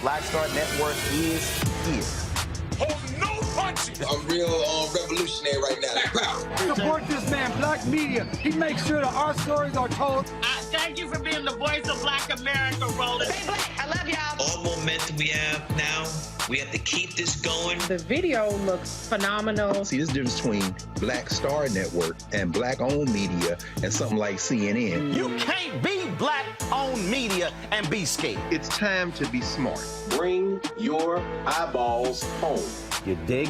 Black Star Network is here. Oh, no punches! I'm real revolutionary right now. Support this man, Black Media. He makes sure that our stories are told. Thank you for being the voice of Black America, Roland. Stay black. I love y'all. All momentum we have now, we have to keep this going. The video looks phenomenal. See, there's a difference between Black Star Network and Black-owned media and something like CNN. You can't be Black-owned media and be scared. It's time to be smart. Bring your eyeballs home. You dig?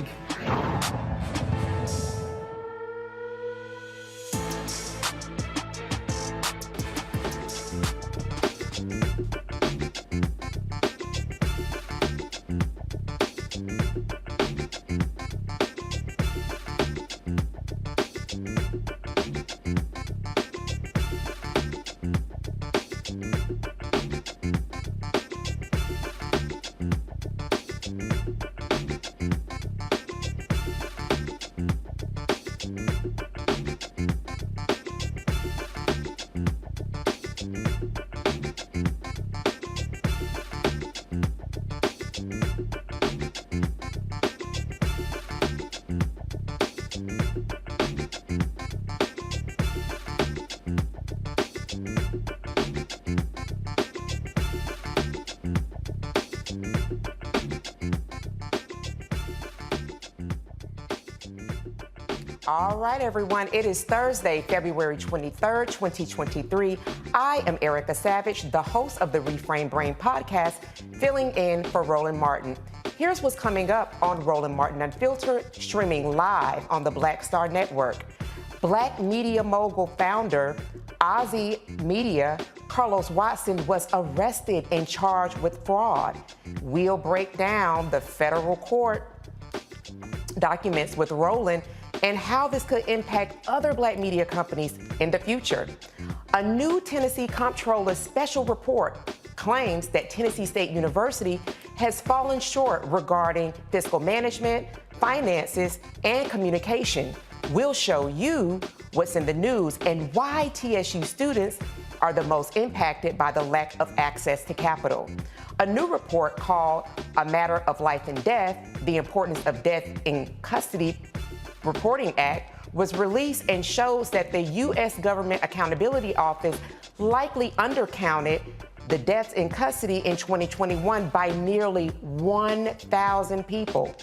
All right, everyone. It is Thursday, February 23rd, 2023. I am Erica Savage, the host of the Reframe Brain podcast, filling in for Roland Martin. Here's what's coming up on Roland Martin Unfiltered, streaming live on the Black Star Network. Black media mogul founder, Ozy Media, Carlos Watson was arrested and charged with fraud. We'll break down the federal court documents with Roland and how this could impact other Black media companies in the future. A new Tennessee Comptroller special report claims that Tennessee State University has fallen short regarding fiscal management, finances, and communication. We'll show you what's in the news and why TSU students are the most impacted by the lack of access to capital. A new report called A Matter of Life and Death, The Importance of Death in Custody Reporting Act, was released and shows that the U.S. Government Accountability Office likely undercounted the deaths in custody in 2021 by nearly 1,000 people.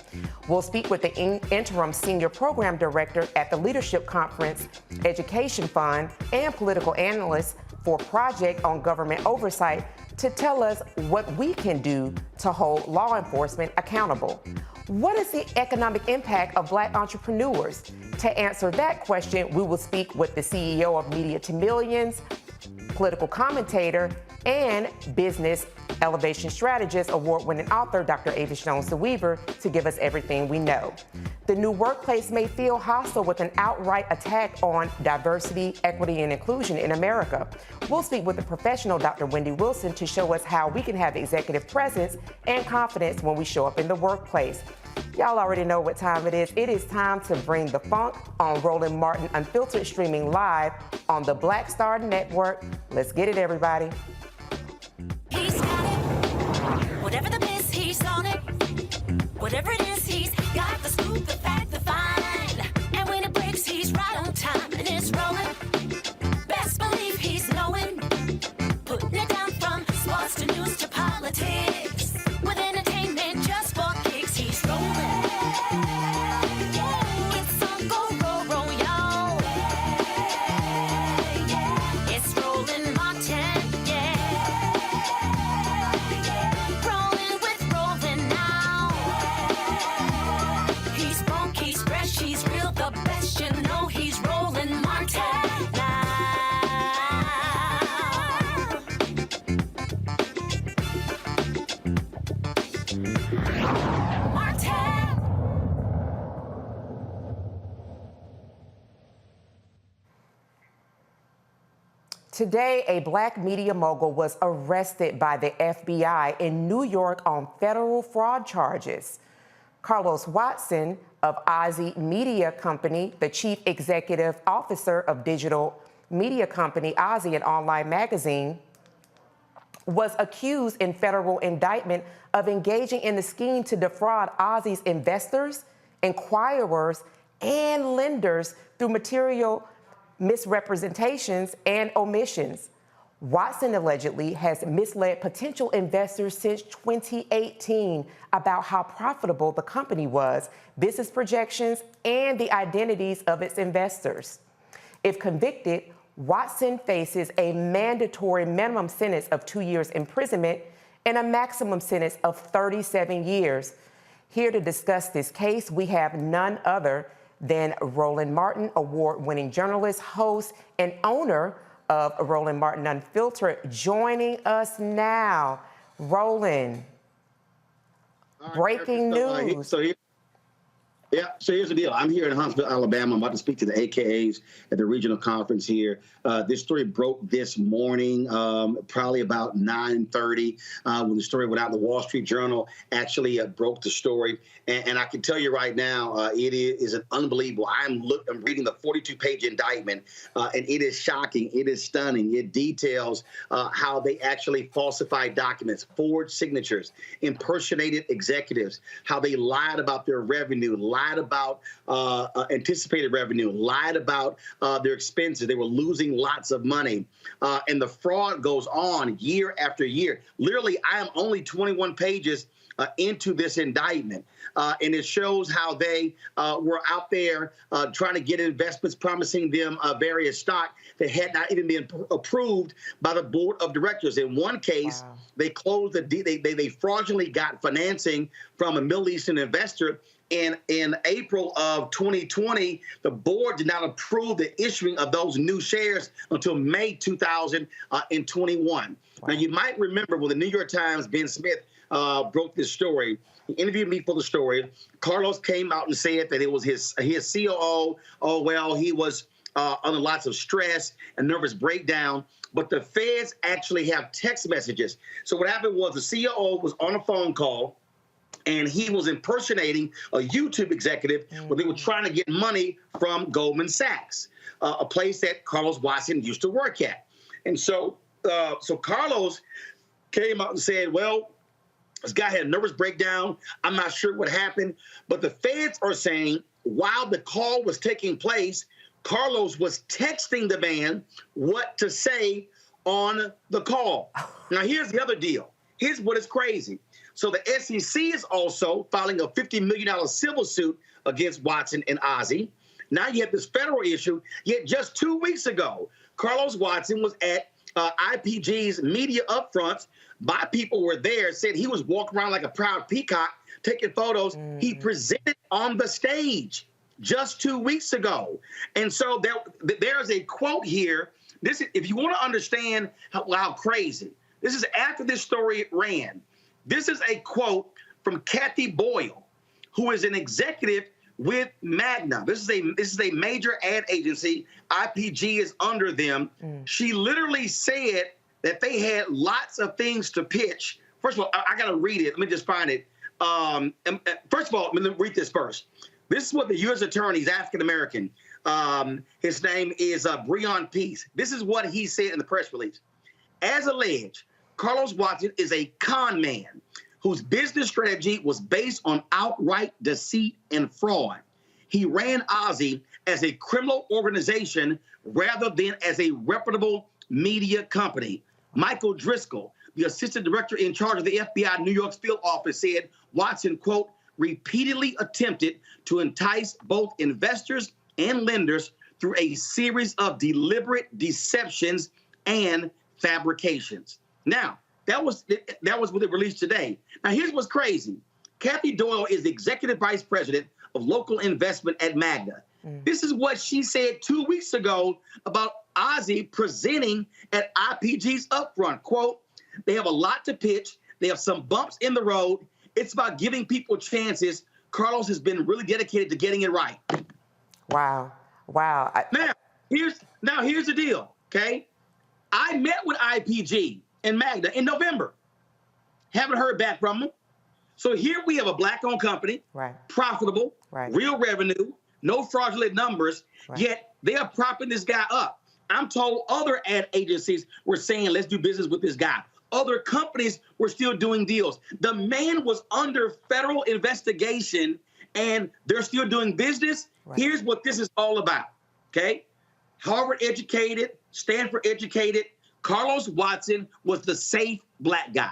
We'll speak with the Interim Senior Program Director at the Leadership Conference Education Fund and Political Analyst for Project on Government Oversight to tell us what we can do to hold law enforcement accountable. What is the economic impact of Black entrepreneurs? To answer that question, we will speak with the CEO of Media to Millions, political commentator, and business elevation strategist, award-winning author, Dr. Avis Jones-DeWeaver, to give us everything we know. The new workplace may feel hostile with an outright attack on diversity, equity, and inclusion in America. We'll speak with the professional Dr. Wendy Wilson to show us how we can have executive presence and confidence when we show up in the workplace. Y'all already know what time it is. It is time to bring the funk on Roland Martin Unfiltered, streaming live on the Black Star Network. Let's get it, everybody. He's got it. Whatever the biz, he's on it. Whatever it is, he's got the scoop, the fact, the find. And when it breaks, he's right on time and it's rolling. Best believe he's knowing. Putting it down from sports to news to politics. With entertainment just for kicks, he's rolling. It's on go, roll, y'all. It's Roland Martin, rolling with Roland now. He's funky, he's fresh, he's real, the best, you know he's Roland Martin now. Today, a Black media mogul was arrested by the FBI in New York on federal fraud charges. Carlos Watson of Ozy Media Company, the chief executive officer of digital media company Ozy, an online magazine, was accused in federal indictment of engaging in the scheme to defraud Ozy's investors, inquirers, and lenders through material misrepresentations and omissions. Watson allegedly has misled potential investors since 2018 about how profitable the company was, business projections, and the identities of its investors. If convicted, Watson faces a mandatory minimum sentence of 2 years imprisonment and a maximum sentence of 37 years. Here to discuss this case, we have none other than Roland Martin, award-winning journalist, host, and owner of Roland Martin Unfiltered, joining us now. Roland, breaking news. So here's the deal. I'm here in Huntsville, Alabama. I'm about to speak to the AKAs at the regional conference here. This story broke this morning, probably about 9:30, when the story went out. The Wall Street Journal actually broke the story. And I can tell you right now, it is an unbelievable. I'm reading the 42-page indictment, and it is shocking. It is stunning. It details how they actually falsified documents, forged signatures, impersonated executives, how they lied about their revenue, lied about anticipated revenue, lied about their expenses. They were losing lots of money. And the fraud goes on year after year. Literally, I am only 21 pages into this indictment. And it shows how they were out there trying to get investments, promising them various stock that had not even been approved by the board of directors. In one case, they closed the deal. They fraudulently got financing from a Middle Eastern investor. And in April of 2020, the board did not approve the issuing of those new shares until May 2021. Now, you might remember when the New York Times, Ben Smith, broke this story. He interviewed me for the story. Carlos came out and said that it was his COO. Oh, well, he was under lots of stress and nervous breakdown. But the feds actually have text messages. So what happened was the COO was on a phone call, and he was impersonating a YouTube executive where they were trying to get money from Goldman Sachs, a place that Carlos Watson used to work at. And so Carlos came out and said, well, this guy had a nervous breakdown. I'm not sure what happened. But the feds are saying while the call was taking place, Carlos was texting the man what to say on the call. Now, here's the other deal. Here's what is crazy. So the SEC is also filing a $50 million civil suit against Watson and Ozzie. Now you have this federal issue. Yet just 2 weeks ago, Carlos Watson was at IPG's media upfronts. My people were there, said he was walking around like a proud peacock, taking photos. He presented on the stage just 2 weeks ago. And so there's a quote here. This is, if you want to understand how crazy, this is after this story ran. This is a quote from Kathy Boyle, who is an executive with Magna. This is a major ad agency. IPG is under them. She literally said that they had lots of things to pitch. First of all, I got to read it. Let me just find it. First of all, let me read this first. This is what the U.S. attorney is African-American. His name is Breon Peace. This is what he said in the press release. As alleged, Carlos Watson is a con man whose business strategy was based on outright deceit and fraud. He ran Ozzie as a criminal organization rather than as a reputable media company. Michael Driscoll, the assistant director in charge of the FBI New York's field office, said Watson, quote, repeatedly attempted to entice both investors and lenders through a series of deliberate deceptions and fabrications. Now, that was what they released today. Now, here's what's crazy. Kathy Doyle is the executive vice president of local investment at Magna. This is what she said 2 weeks ago about Ozzie presenting at IPG's upfront. Quote, they have a lot to pitch. They have some bumps in the road. It's about giving people chances. Carlos has been really dedicated to getting it right. Wow. Now, here's the deal, okay? I met with IPG and Magna in November. Haven't heard back from them. So here we have a black-owned company, profitable, real revenue, no fraudulent numbers, yet they are propping this guy up. I'm told other ad agencies were saying, let's do business with this guy. Other companies were still doing deals. The man was under federal investigation, and they're still doing business. Here's what this is all about, okay? Harvard educated, Stanford educated. Carlos Watson was the safe black guy.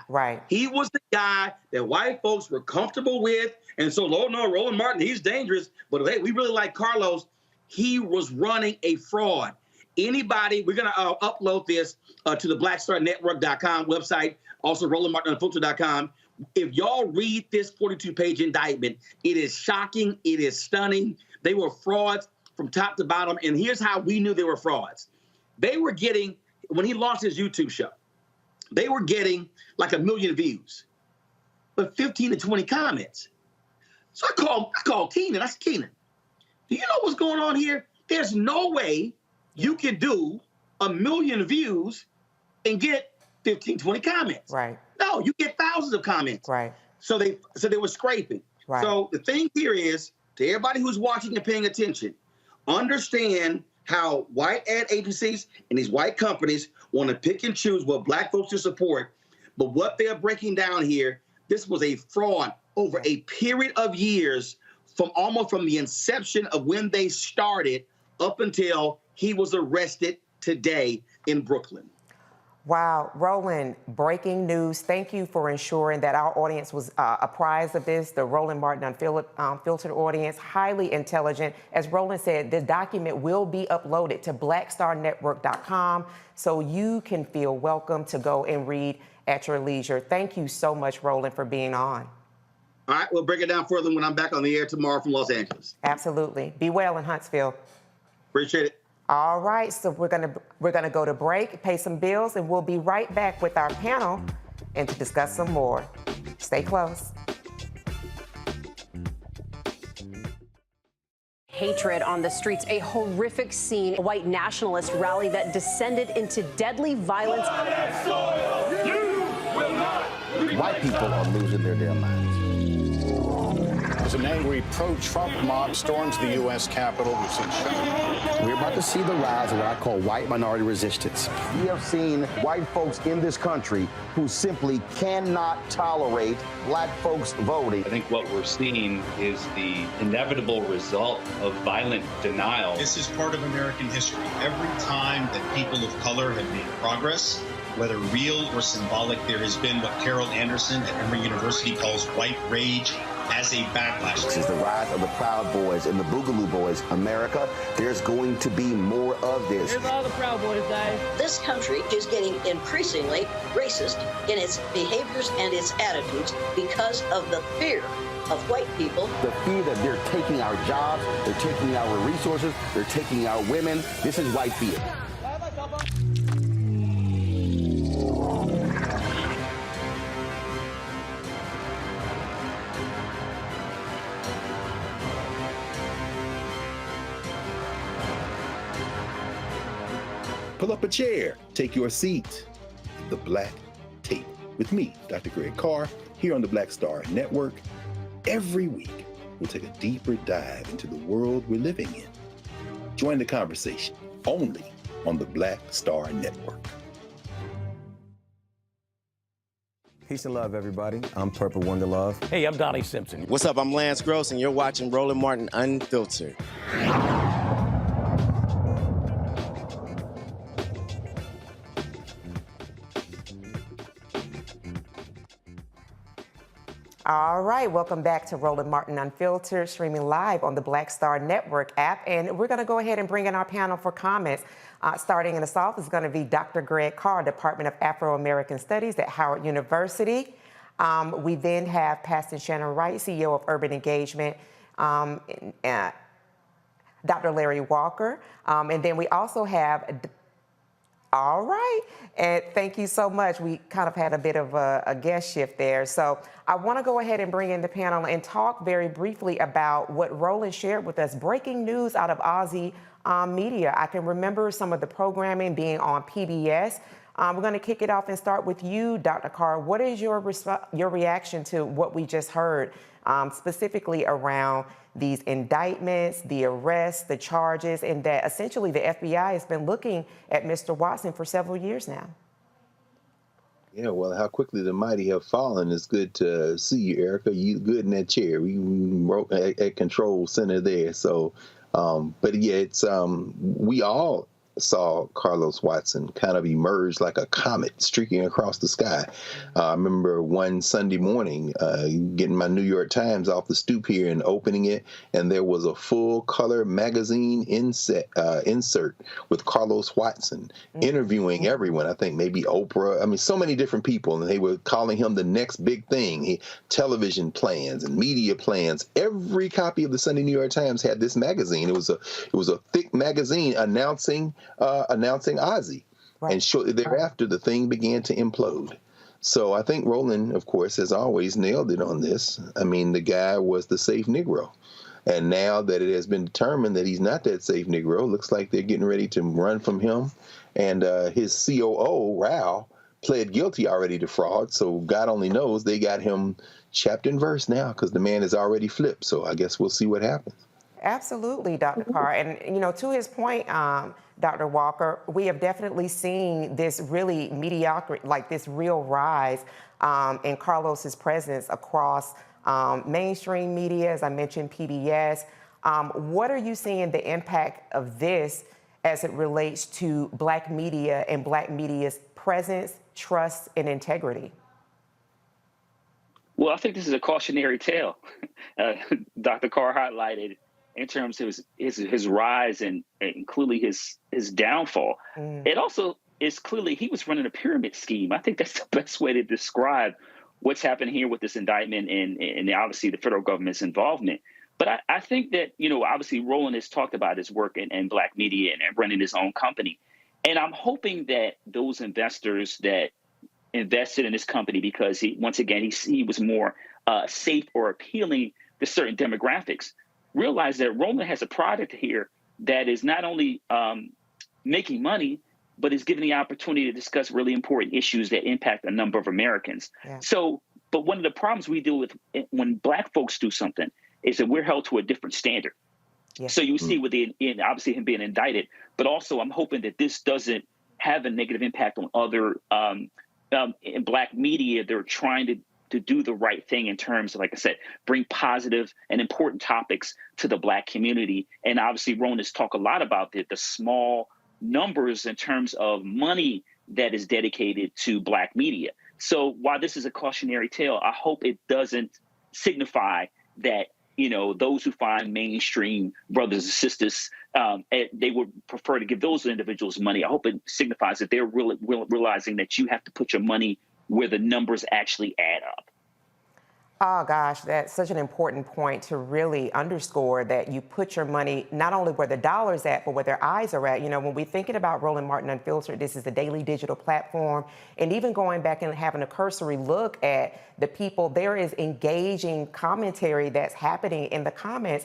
He was the guy that white folks were comfortable with. And so, oh no, Roland Martin, he's dangerous. But hey, we really like Carlos. He was running a fraud. Anybody, we're going to upload this to the blackstarnetwork.com website, also RolandMartinUnfiltered.com. If y'all read this 42-page indictment, it is shocking. It is stunning. They were frauds from top to bottom. And here's how we knew they were frauds. They were getting, when he launched his YouTube show, they were getting like 1 million views, but 15 to 20 comments. So I called Keenan. I said, Keenan, do you know what's going on here? There's no way you can do 1 million views and get 15, 20 comments. No, you get thousands of comments. So they were scraping. So the thing here is, to everybody who's watching and paying attention, understand how white ad agencies and these white companies want to pick and choose what black folks to support. But what they're breaking down here, this was a fraud over a period of years from the inception of when they started up until he was arrested today in Brooklyn. Wow, Roland, breaking news. Thank you for ensuring that our audience was apprised of this. The Roland Martin Unfiltered audience, highly intelligent. As Roland said, the document will be uploaded to blackstarnetwork.com, so you can feel welcome to go and read at your leisure. Thank you so much, Roland, for being on. All right, we'll break it down further when I'm back on the air tomorrow from Los Angeles. Absolutely. Be well in Huntsville. Appreciate it. All right, so we're gonna go to break, pay some bills, and we'll be right back with our panel and to discuss some more. Stay close. Hatred on the streets, a horrific scene, a white nationalist rally that descended into deadly violence. White people are losing their damn minds. As an angry pro-Trump mob storms the U.S. Capitol, we've seen shooting. We're about to see the rise of what I call white minority resistance. We have seen white folks in this country who simply cannot tolerate black folks voting. I think what we're seeing is the inevitable result of violent denial. This is part of American history. Every time that people of color have made progress, whether real or symbolic, there has been what Carol Anderson at Emory University calls white rage as a backlash. This is the rise of the Proud Boys and the Boogaloo Boys. America, there's going to be more of this. Here's all the Proud Boys, Dave. This country is getting increasingly racist in its behaviors and its attitudes because of the fear of white people. The fear that they're taking our jobs, they're taking our resources, they're taking our women. This is white fear. Pull up a chair, take your seat at the Black Table with me, Dr. Greg Carr, here on the Black Star Network. Every week, we'll take a deeper dive into the world we're living in. Join the conversation only on the Black Star Network. Peace and love, everybody. I'm Purple Wonder Love. Hey, I'm Donnie Simpson. What's up? I'm Lance Gross, and you're watching Roland Martin Unfiltered. All right, welcome back to Roland Martin Unfiltered, streaming live on the Black Star Network app. And we're going to go ahead and bring in our panel for comments. Starting in us off is going to be Dr. Greg Carr, Department of Afro-American Studies at Howard University. We then have Pastor Shannon Wright, CEO of Urban Engagement, Dr. Larry Walker. And then we also have... All right, and thank you so much. We kind of had a bit of a guest shift there. So I want to go ahead and bring in the panel and talk very briefly about what Roland shared with us. Breaking news out of Aussie media. I can remember some of the programming being on PBS. We're going to kick it off and start with you, Dr. Carr. What is your reaction to what we just heard, specifically around these indictments, the arrests, the charges, and that essentially the FBI has been looking at Mr. Watson for several years now? Yeah, well, how quickly the mighty have fallen. It's good to see you, Erica. You good in that chair. We wrote at Control Center there. So, but yeah, it's we all saw Carlos Watson kind of emerge like a comet streaking across the sky. I remember one Sunday morning getting my New York Times off the stoop here and opening it, and there was a full color magazine insert with Carlos Watson interviewing everyone. I think maybe Oprah. I mean, so many different people, and they were calling him the next big thing. Television plans and media plans. Every copy of the Sunday New York Times had this magazine. It was a thick magazine announcing Ozzy. Right. And shortly thereafter, the thing began to implode. So I think Roland, of course, has always nailed it on this. I mean, the guy was the safe Negro. And now that it has been determined that he's not that safe Negro, looks like they're getting ready to run from him. And his COO, Rao, pled guilty already to fraud. So God only knows they got him chapter and verse now because the man is already flipped. So I guess we'll see what happens. Absolutely, Dr. Carr. And, you know, to his point, Dr. Walker, we have definitely seen this really mediocre, like this real rise in Carlos's presence across mainstream media, as I mentioned, PBS. What are you seeing the impact of this as it relates to Black media and Black media's presence, trust, and integrity? Well, I think this is a cautionary tale. Dr. Carr highlighted in terms of his rise and clearly his downfall. It also is clearly he was running a pyramid scheme. I think that's the best way to describe what's happened here with this indictment and obviously the federal government's involvement. But I think that, obviously Roland has talked about his work in Black media and running his own company. And I'm hoping that those investors that invested in this company because he was more safe or appealing to certain demographics, realize that Roland has a product here that is not only making money, but is given the opportunity to discuss really important issues that impact a number of Americans. Yeah. But one of the problems we deal with when Black folks do something is that we're held to a different standard. Yeah. So you see with obviously him being indicted, but also I'm hoping that this doesn't have a negative impact on other in Black media. They're trying to do the right thing in terms of, like I said, bring positive and important topics to the Black community. And obviously Roland has talked a lot about the small numbers in terms of money that is dedicated to Black media. So while this is a cautionary tale, I hope it doesn't signify that, those who find mainstream brothers and sisters, they would prefer to give those individuals money. I hope it signifies that they're really realizing that you have to put your money where the numbers actually add up. Oh, gosh, that's such an important point to really underscore, that you put your money not only where the dollar's at, but where their eyes are at. When we're thinking about Roland Martin Unfiltered, this is a daily digital platform. And even going back and having a cursory look at the people, there is engaging commentary that's happening in the comments.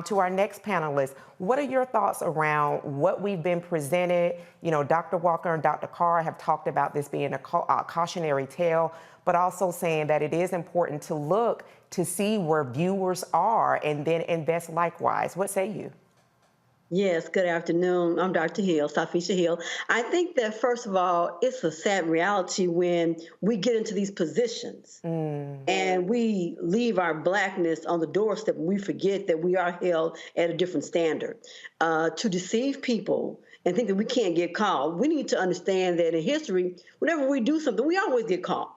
To our next panelist, what are your thoughts around what we've been presented? Dr. Walker and Dr. Carr have talked about this being a cautionary tale, but also saying that it is important to look to see where viewers are and then invest likewise. What say you? Yes, good afternoon. I'm Dr. Hill, Safisha Hill. I think that, first of all, it's a sad reality when we get into these positions and we leave our Blackness on the doorstep and we forget that we are held at a different standard. To deceive people and think that we can't get caught, we need to understand that in history, whenever we do something, we always get caught.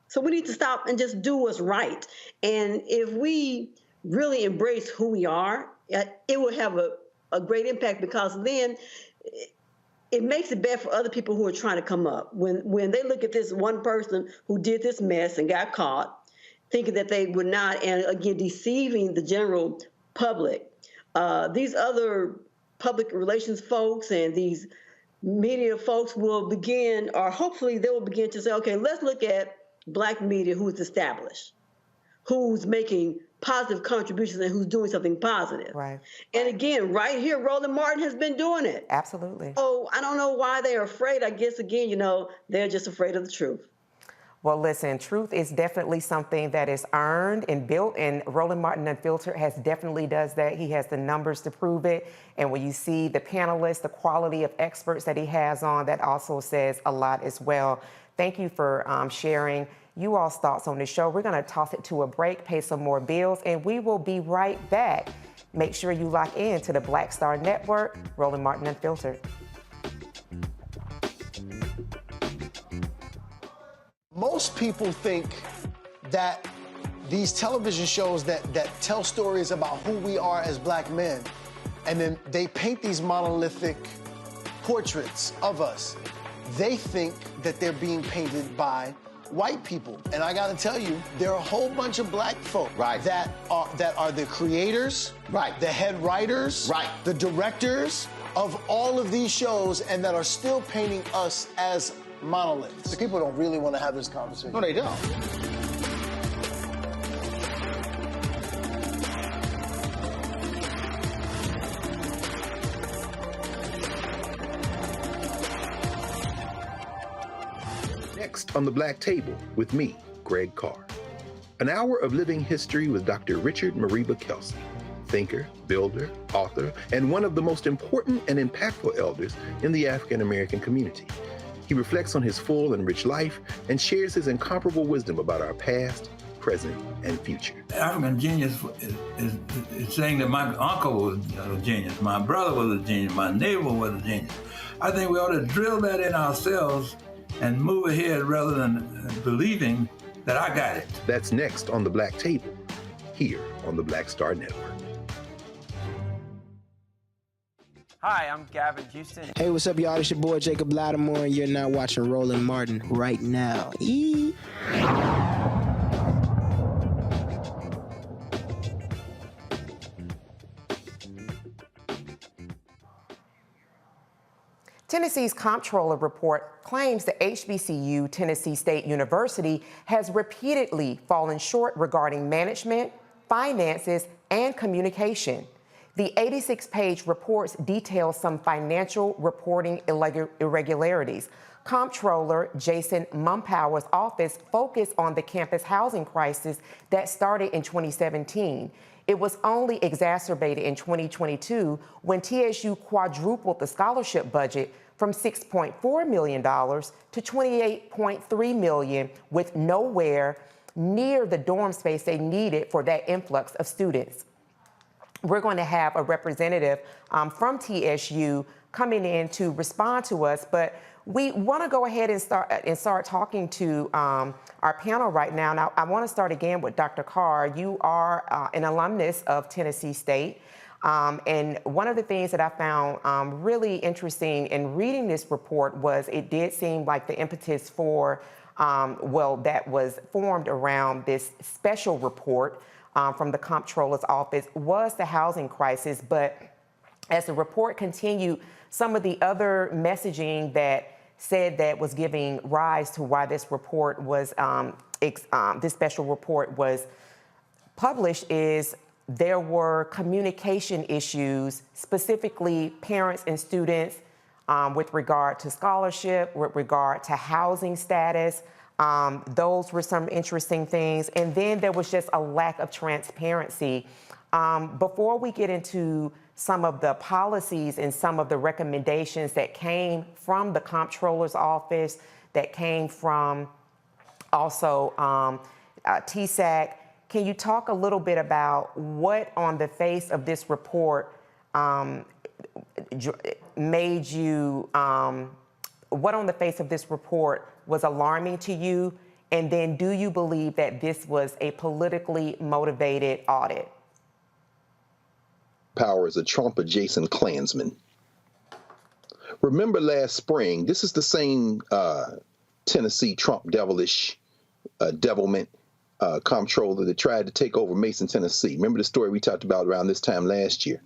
So we need to stop and just do what's right. And if we really embrace who we are, it will have a great impact, because then it makes it bad for other people who are trying to come up. When they look at this one person who did this mess and got caught, thinking that they would not, and again, deceiving the general public, these other public relations folks and these media folks will begin, or hopefully they will begin to say, okay, let's look at Black media who's established, who's making positive contributions and who's doing something positive. Right. And again, right here, Roland Martin has been doing it. Absolutely. So I don't know why they're afraid. I guess, again, they're just afraid of the truth. Well, listen, truth is definitely something that is earned and built, and Roland Martin Unfiltered definitely does that. He has the numbers to prove it. And when you see the panelists, the quality of experts that he has on, that also says a lot as well. Thank you for sharing you all's thoughts on this show. We're going to toss it to a break, pay some more bills, and we will be right back. Make sure you lock in to the Black Star Network, Roland Martin Unfiltered. Most people think that these television shows that tell stories about who we are as Black men, and then they paint these monolithic portraits of us. They think that they're being painted by white people. And I gotta tell you, there are a whole bunch of Black folk that are the creators, the head writers, the directors of all of these shows, and that are still painting us as monoliths. The people don't really want to have this conversation. No, they don't. Next on the Black Table with me, Greg Carr. An hour of living history with Dr. Richard Mariba Kelsey, thinker, builder, author, and one of the most important and impactful elders in the African American community. He reflects on his full and rich life and shares his incomparable wisdom about our past, present, and future. African genius is saying that my uncle was a genius, my brother was a genius, my neighbor was a genius. I think we ought to drill that in ourselves and move ahead rather than believing that I got it. That's next on The Black Table, here on the Black Star Network. Hi, I'm Gavin Houston. Hey, what's up, y'all? It's your boy Jacob Lattimore, and you're now watching Roland Martin right now. Tennessee's Comptroller report claims the HBCU, Tennessee State University, has repeatedly fallen short regarding management, finances, and communication. The 86-page report details some financial reporting irregularities. Comptroller Jason Mumpower's office focused on the campus housing crisis that started in 2017. It was only exacerbated in 2022 when TSU quadrupled the scholarship budget from $6.4 million to $28.3 million, with nowhere near the dorm space they needed for that influx of students. We're going to have a representative from TSU coming in to respond to us, but we want to go ahead and start talking to our panel right now. Now, I want to start again with Dr. Carr. You are an alumnus of Tennessee State. And one of the things that I found really interesting in reading this report was it did seem like the impetus for, that was formed around this special report from the Comptroller's office was the housing crisis. But as the report continued, some of the other messaging that said that was giving rise to why this report was, this special report was published is there were communication issues, specifically parents and students with regard to scholarship, with regard to housing status. Those were some interesting things. And then there was just a lack of transparency. Before we get into some of the policies and some of the recommendations that came from the Comptroller's office, that came from also TSAC, can you talk a little bit about what on the face of this report made you, what on the face of this report was alarming to you? And then do you believe that this was a politically motivated audit? Power is a Trump-adjacent Klansman. Remember last spring, this is the same Tennessee Trump devilish devilment comptroller that tried to take over Mason, Tennessee. Remember the story we talked about around this time last year?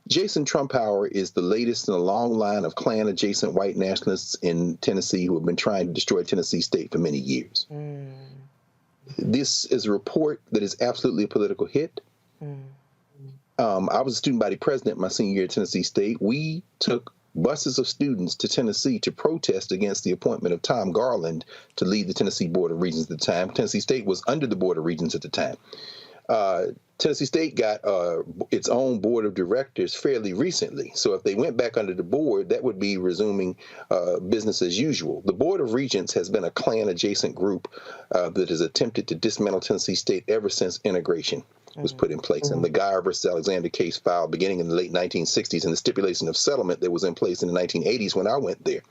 Jason Trumpauer is the latest in a long line of Klan-adjacent white nationalists in Tennessee who have been trying to destroy Tennessee State for many years. This is a report that is absolutely a political hit. I was a student body president my senior year at Tennessee State. We took buses of students to Tennessee to protest against the appointment of Tom Garland to lead the Tennessee Board of Regents at the time. Tennessee State was under the Board of Regents at the time. Tennessee State got its own board of directors fairly recently. So if they went back under the board, that would be resuming business as usual. The Board of Regents has been a Klan-adjacent group that has attempted to dismantle Tennessee State ever since integration was put in place. And the Geyer versus Alexander case filed beginning in the late 1960s and the stipulation of settlement that was in place in the 1980s when I went there.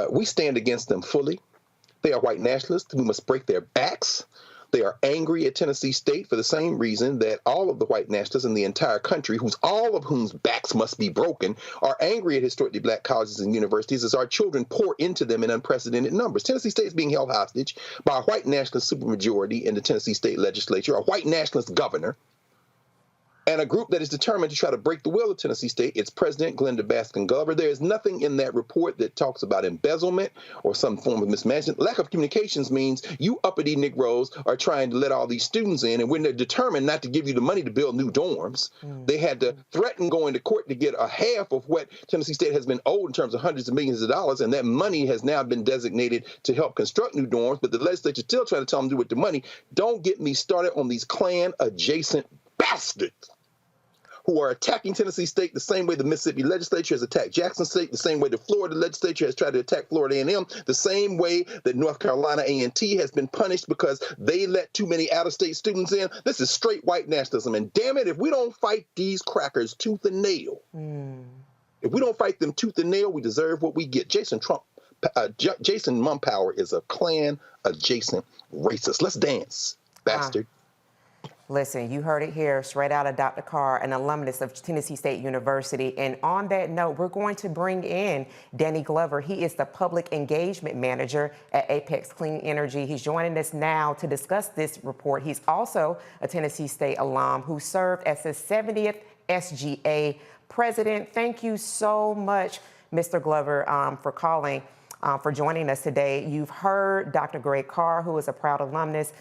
We stand against them fully. They are white nationalists who must break their backs. They are angry at Tennessee State for the same reason that all of the white nationalists in the entire country, all of whose backs must be broken, are angry at historically black colleges and universities as our children pour into them in unprecedented numbers. Tennessee State is being held hostage by a white nationalist supermajority in the Tennessee State legislature, a white nationalist governor, and a group that is determined to try to break the will of Tennessee State. Its president, Glenda Baskin-Glover. There is nothing in that report that talks about embezzlement or some form of mismanagement. Lack of communications means you uppity Negroes are trying to let all these students in, and when they're determined not to give you the money to build new dorms, they had to threaten going to court to get a half of what Tennessee State has been owed in terms of hundreds of millions of dollars, and that money has now been designated to help construct new dorms, but the legislature still trying to tell them to do with the money. Don't get me started on these Klan-adjacent bastards who are attacking Tennessee State the same way the Mississippi legislature has attacked Jackson State, the same way the Florida legislature has tried to attack Florida A&M, the same way that North Carolina A&T has been punished because they let too many out-of-state students in. This is straight white nationalism. And damn it, if we don't fight these crackers tooth and nail, if we don't fight them tooth and nail, we deserve what we get. Jason Mumpower is a Klan-adjacent racist. Let's dance, bastard. Listen, you heard it here, straight out of Dr. Carr, an alumnus of Tennessee State University. And on that note, we're going to bring in Danny Glover. He is the Public Engagement Manager at Apex Clean Energy. He's joining us now to discuss this report. He's also a Tennessee State alum who served as the 70th SGA president. Thank you so much, Mr. Glover, for joining us today. You've heard Dr. Greg Carr, who is a proud alumnus,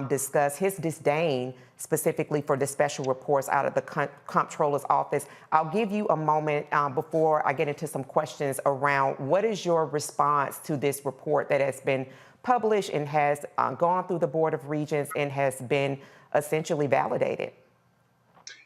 discuss his disdain specifically for the special reports out of the Comptroller's office. I'll give you a moment before I get into some questions around what is your response to this report that has been published and has gone through the Board of Regents and has been essentially validated.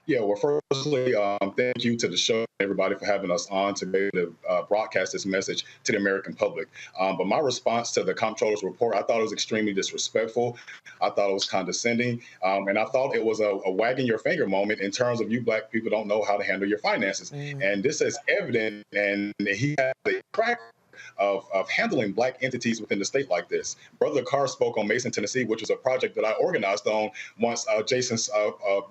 Yeah, well, firstly, thank you to the show, everybody, for having us on to be able to broadcast this message to the American public. But my response to the Comptroller's report, I thought it was extremely disrespectful. I thought it was condescending. And I thought it was a wagging your finger moment in terms of you Black people don't know how to handle your finances. And this is evident, and he has a track of handling Black entities within the state like this. Brother Carr spoke on Mason, Tennessee, which was a project that I organized on once Jason's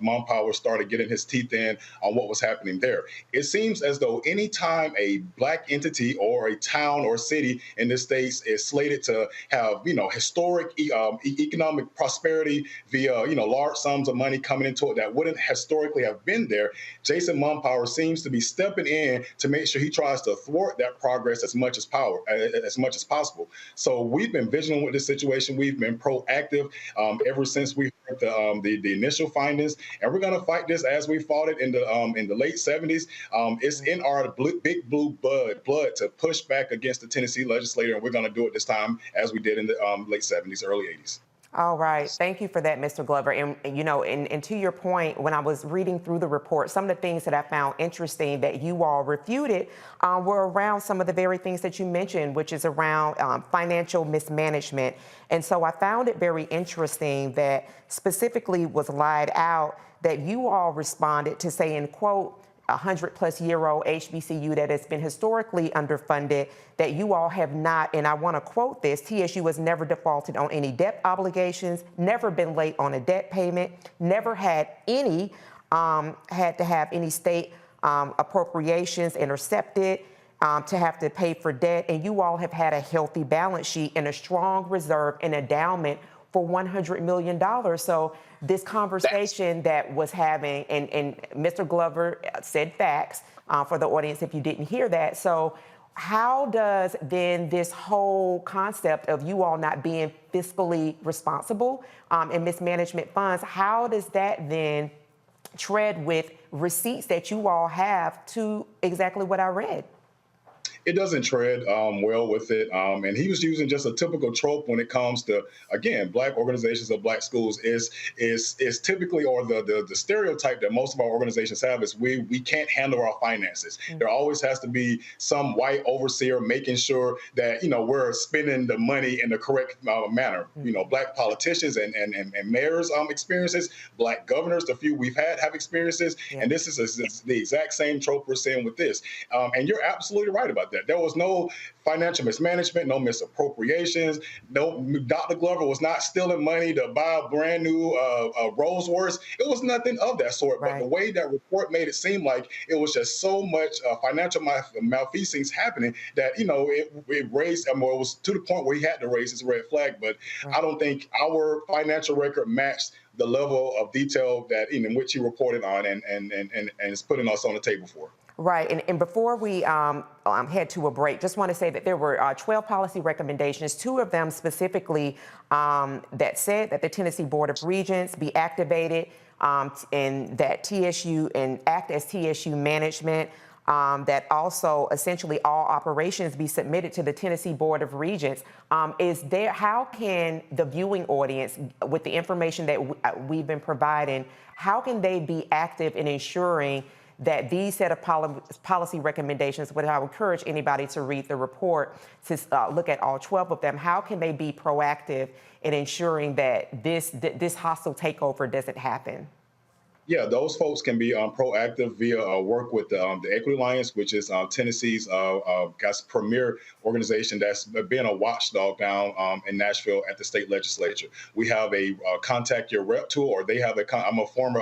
Mumpower started getting his teeth in on what was happening there. It seems as though any time a Black entity or a town or city in the states is slated to have, historic economic prosperity via, large sums of money coming into it that wouldn't historically have been there, Jason Mumpower seems to be stepping in to make sure he tries to thwart that progress as much as possible. So we've been vigilant with this situation. We've been proactive ever since we heard the initial findings, and we're going to fight this as we fought it in the late 70s. It's in our big blue blood to push back against the Tennessee legislature, and we're going to do it this time as we did in the late 70s, early 80s. All right. Thank you for that, Mr. Glover. And to your point, when I was reading through the report, some of the things that I found interesting that you all refuted were around some of the very things that you mentioned, which is around financial mismanagement. And so I found it very interesting that specifically was lied out that you all responded to say, in quote, 100-plus-year-old HBCU that has been historically underfunded, that you all have not, and I want to quote this, TSU has never defaulted on any debt obligations, never been late on a debt payment, never had to have any state appropriations intercepted to have to pay for debt, and you all have had a healthy balance sheet and a strong reserve and endowment for $100 million. So this conversation that was having, and Mr. Glover said facts for the audience if you didn't hear that. So how does then this whole concept of you all not being fiscally responsible and mismanagement funds, how does that then tread with receipts that you all have to exactly what I read? It doesn't tread well with it. And he was using just a typical trope when it comes to, again, Black organizations or Black schools is typically, or the stereotype that most of our organizations have is we can't handle our finances. There always has to be some white overseer making sure that, we're spending the money in the correct manner. Black politicians and mayors experiences, Black governors, the few we've had have experiences. And this is the exact same trope we're seeing with this. And you're absolutely right about that. There was no financial mismanagement, no misappropriations. No, Dr. Glover was not stealing money to buy a brand new Rolls Royce. It was nothing of that sort. Right. But the way that report made it seem like it was just so much financial malfeasance happening that, it raised, it was to the point where he had to raise his red flag. But I don't think our financial record matched the level of detail that in which he reported on and is putting us on the table for. Right, and before we head to a break, just want to say that there were 12 policy recommendations, 2 of them specifically that said that the Tennessee Board of Regents be activated and that TSU and act as TSU management. that also essentially all operations be submitted to the Tennessee Board of Regents. How can the viewing audience, with the information that we've been providing, how can they be active in ensuring that these set of policy recommendations, which I would encourage anybody to read the report, to look at all 12 of them, how can they be proactive in ensuring that this hostile takeover doesn't happen? Yeah, those folks can be proactive via work with the Equity Alliance, which is Tennessee's premier organization that's been a watchdog down in Nashville at the state legislature. We have a contact your rep tool, or they have I'm a former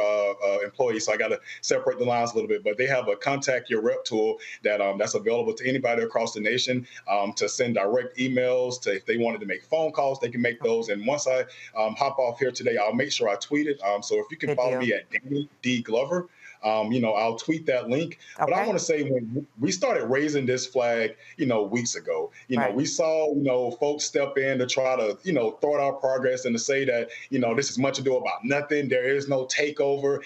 employee, so I got to separate the lines a little bit, but they have a contact your rep tool that that's available to anybody across the nation to send direct emails. If they wanted to make phone calls, they can make those. And once I hop off here today, I'll make sure I tweet it. So if you can follow me at D. Glover, I'll tweet that link. But I want to say, when we started raising this flag, weeks ago, we saw, folks step in to try to, thwart our progress and to say that, this is much ado about nothing. There is no takeover.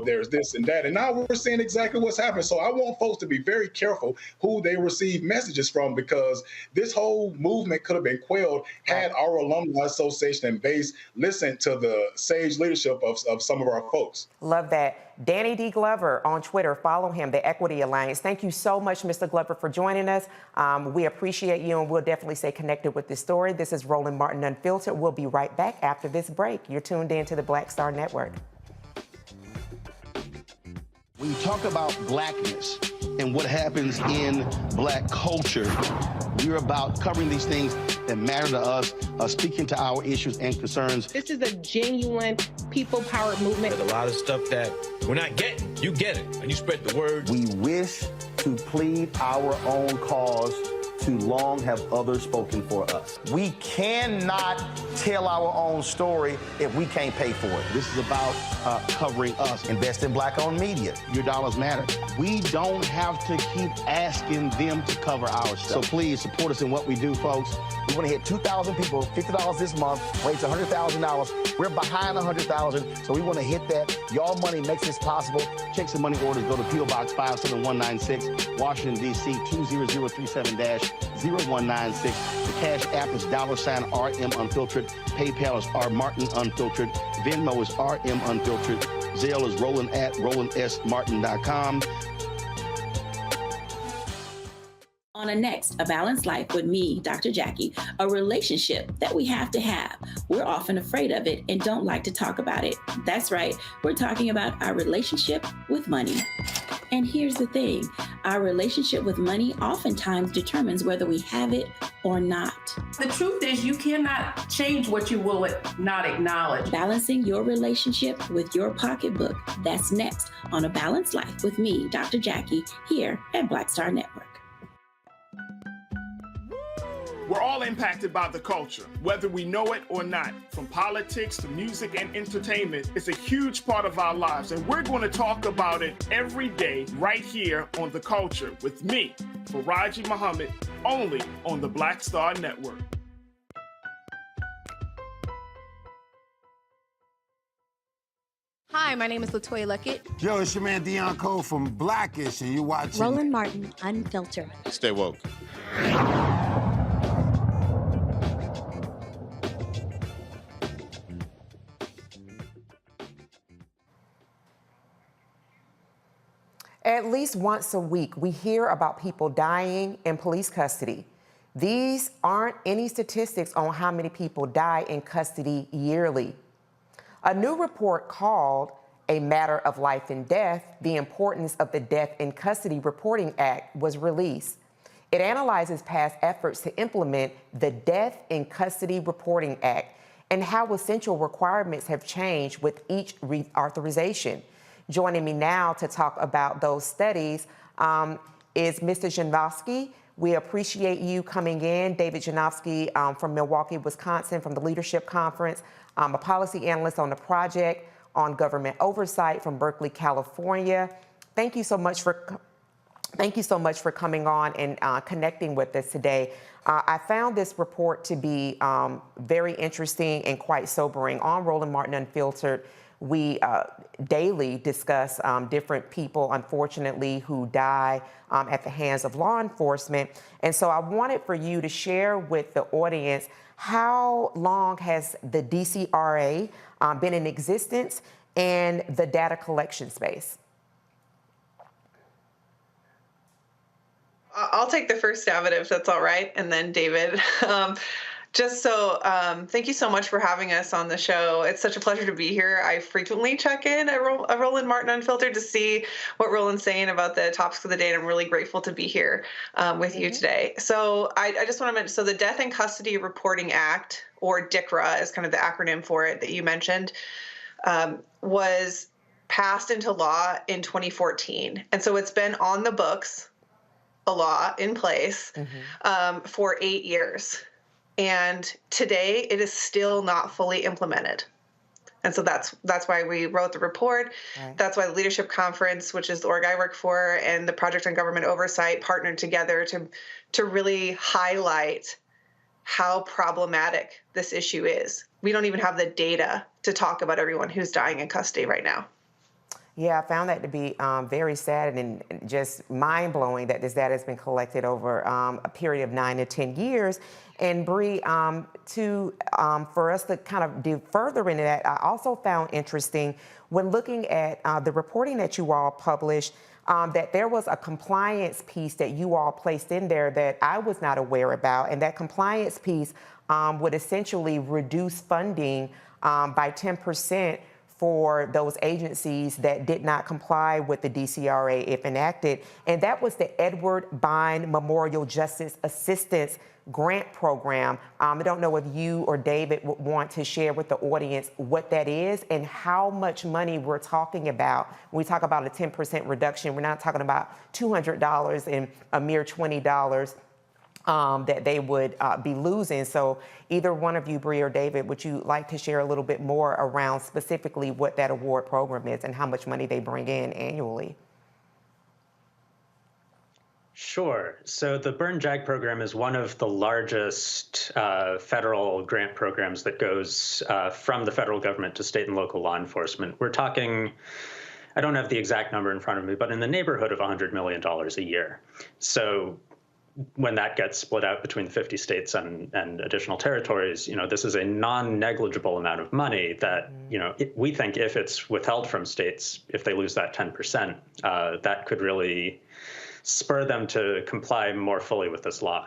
There's this and that. And now we're seeing exactly what's happening. So I want folks to be very careful who they receive messages from, because this whole movement could have been quelled had our alumni association and base listened to the sage leadership of some of our folks. Love that. Danny D. Glover on Twitter. Follow him, the Equity Alliance. Thank you so much, Mr. Glover, for joining us. We appreciate you, and we'll definitely stay connected with this story. This is Roland Martin Unfiltered. We'll be right back after this break. You're tuned in to the Black Star Network. When you talk about blackness and what happens in black culture, we're about covering these things that matter to us, speaking to our issues and concerns. This is a genuine people-powered movement. There's a lot of stuff that we're not getting. You get it, and you spread the word. We wish to plead our own cause. Too long have others spoken for us. We cannot tell our own story if we can't pay for it. This is about covering us. Invest in black-owned media. Your dollars matter. We don't have to keep asking them to cover our stuff. So please support us in what we do, folks. We want to hit 2,000 people, $50 this month, raise $100,000. We're behind 100,000, so we want to hit that. Y'all money makes this possible. Checks and money orders go to P.O. Box 57196, Washington, D.C. 20037-0196. The Cash App is $RM Unfiltered. PayPal is R Martin Unfiltered. Venmo is RM Unfiltered. Zelle is roland@rolandsmartin.com. On a next, A Balanced Life with me, Dr. Jackie, a relationship that we have to have. We're often afraid of it and don't like to talk about it. That's right, we're talking about our relationship with money. And here's the thing, our relationship with money oftentimes determines whether we have it or not. The truth is you cannot change what you will not acknowledge. Balancing your relationship with your pocketbook. That's next on A Balanced Life with me, Dr. Jackie, here at Black Star Network. We're all impacted by the culture, whether we know it or not. From politics to music and entertainment, it's a huge part of our lives, and we're going to talk about it every day right here on The Culture with me, Faraji Muhammad, only on the Black Star Network. Hi, my name is LaToya Luckett. Yo, it's your man Deion Cole from Blackish, and you're watching Roland Martin Unfiltered. Stay woke. At least once a week, we hear about people dying in police custody. These aren't any statistics on how many people die in custody yearly. A new report called A Matter of Life and Death, the Importance of the Death in Custody Reporting Act was released. It analyzes past efforts to implement the Death in Custody Reporting Act and how essential requirements have changed with each reauthorization. Joining me now to talk about those studies is Mr. Janowski. We appreciate you coming in. David Janowski from Milwaukee, Wisconsin, from the Leadership Conference, a policy analyst on the project on government oversight from Berkeley, California. Thank you so much for coming on and connecting with us today. I found this report to be very interesting and quite sobering. On Roland Martin Unfiltered, we daily discuss different people, unfortunately, who die at the hands of law enforcement. And so I wanted for you to share with the audience, how long has the DCRA been in existence and the data collection space? I'll take the first stab at it if that's all right, and then David. Thank you so much for having us on the show. It's such a pleasure to be here. I frequently check in at Roland Martin Unfiltered to see what Roland's saying about the topics of the day, and I'm really grateful to be here with you today. So I just want to mention, so the Death and Custody Reporting Act, or DCRA is kind of the acronym for it that you mentioned, was passed into law in 2014. And so it's been on the books, a law in place, for 8 years. And today it is still not fully implemented. And so that's why we wrote the report. Right. That's why the Leadership Conference, which is the org I work for, and the Project on Government Oversight partnered together to really highlight how problematic this issue is. We don't even have the data to talk about everyone who's dying in custody right now. Yeah, I found that to be very sad and just mind-blowing that this data has been collected over a period of 9 to 10 years. And Bree, for us to kind of dig further into that, I also found interesting when looking at the reporting that you all published, that there was a compliance piece that you all placed in there that I was not aware about. And that compliance piece would essentially reduce funding by 10% for those agencies that did not comply with the DCRA if enacted. And that was the Edward Bine Memorial Justice Assistance Grant Program. I don't know if you or David would want to share with the audience what that is and how much money we're talking about. When we talk about a 10% reduction, we're not talking about $200 and a mere $20 that they would be losing. So either one of you, Bree or David, would you like to share a little bit more around specifically what that award program is and how much money they bring in annually? Sure. So the Burn JAG program is one of the largest federal grant programs that goes from the federal government to state and local law enforcement. We're talking, I don't have the exact number in front of me, but in the neighborhood of $100 million a year. So when that gets split out between 50 states and additional territories, this is a non-negligible amount of money that, we think if it's withheld from states, if they lose that 10%, that could really spur them to comply more fully with this law.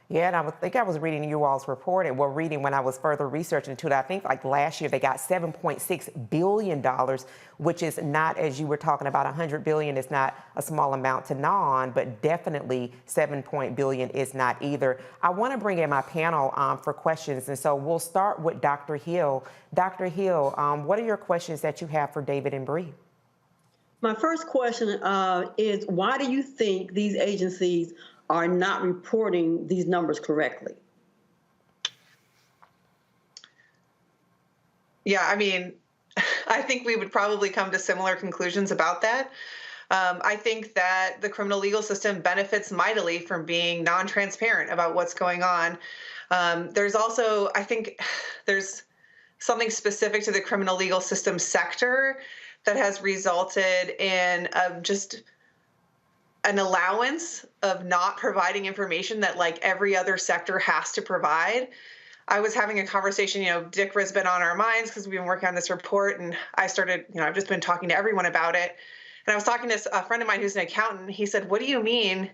Yeah, and I think I was reading you all's report, and reading when I was further researching into it. I think like last year they got $7.6 billion, which is not, as you were talking about, $100 billion is not a small amount to gnaw on, but definitely $7 billion is not either. I want to bring in my panel for questions, and so we'll start with Dr. Hill. Dr. Hill, what are your questions that you have for David and Bree? My first question is, why do you think these agencies are not reporting these numbers correctly? Yeah, I mean, I think we would probably come to similar conclusions about that. I think that the criminal legal system benefits mightily from being non-transparent about what's going on. There's also, I think there's something specific to the criminal legal system sector that has resulted in just an allowance of not providing information that like every other sector has to provide. I was having a conversation, DCRA has been on our minds because we've been working on this report, and I started, I've just been talking to everyone about it. And I was talking to a friend of mine who's an accountant. He said, what do you mean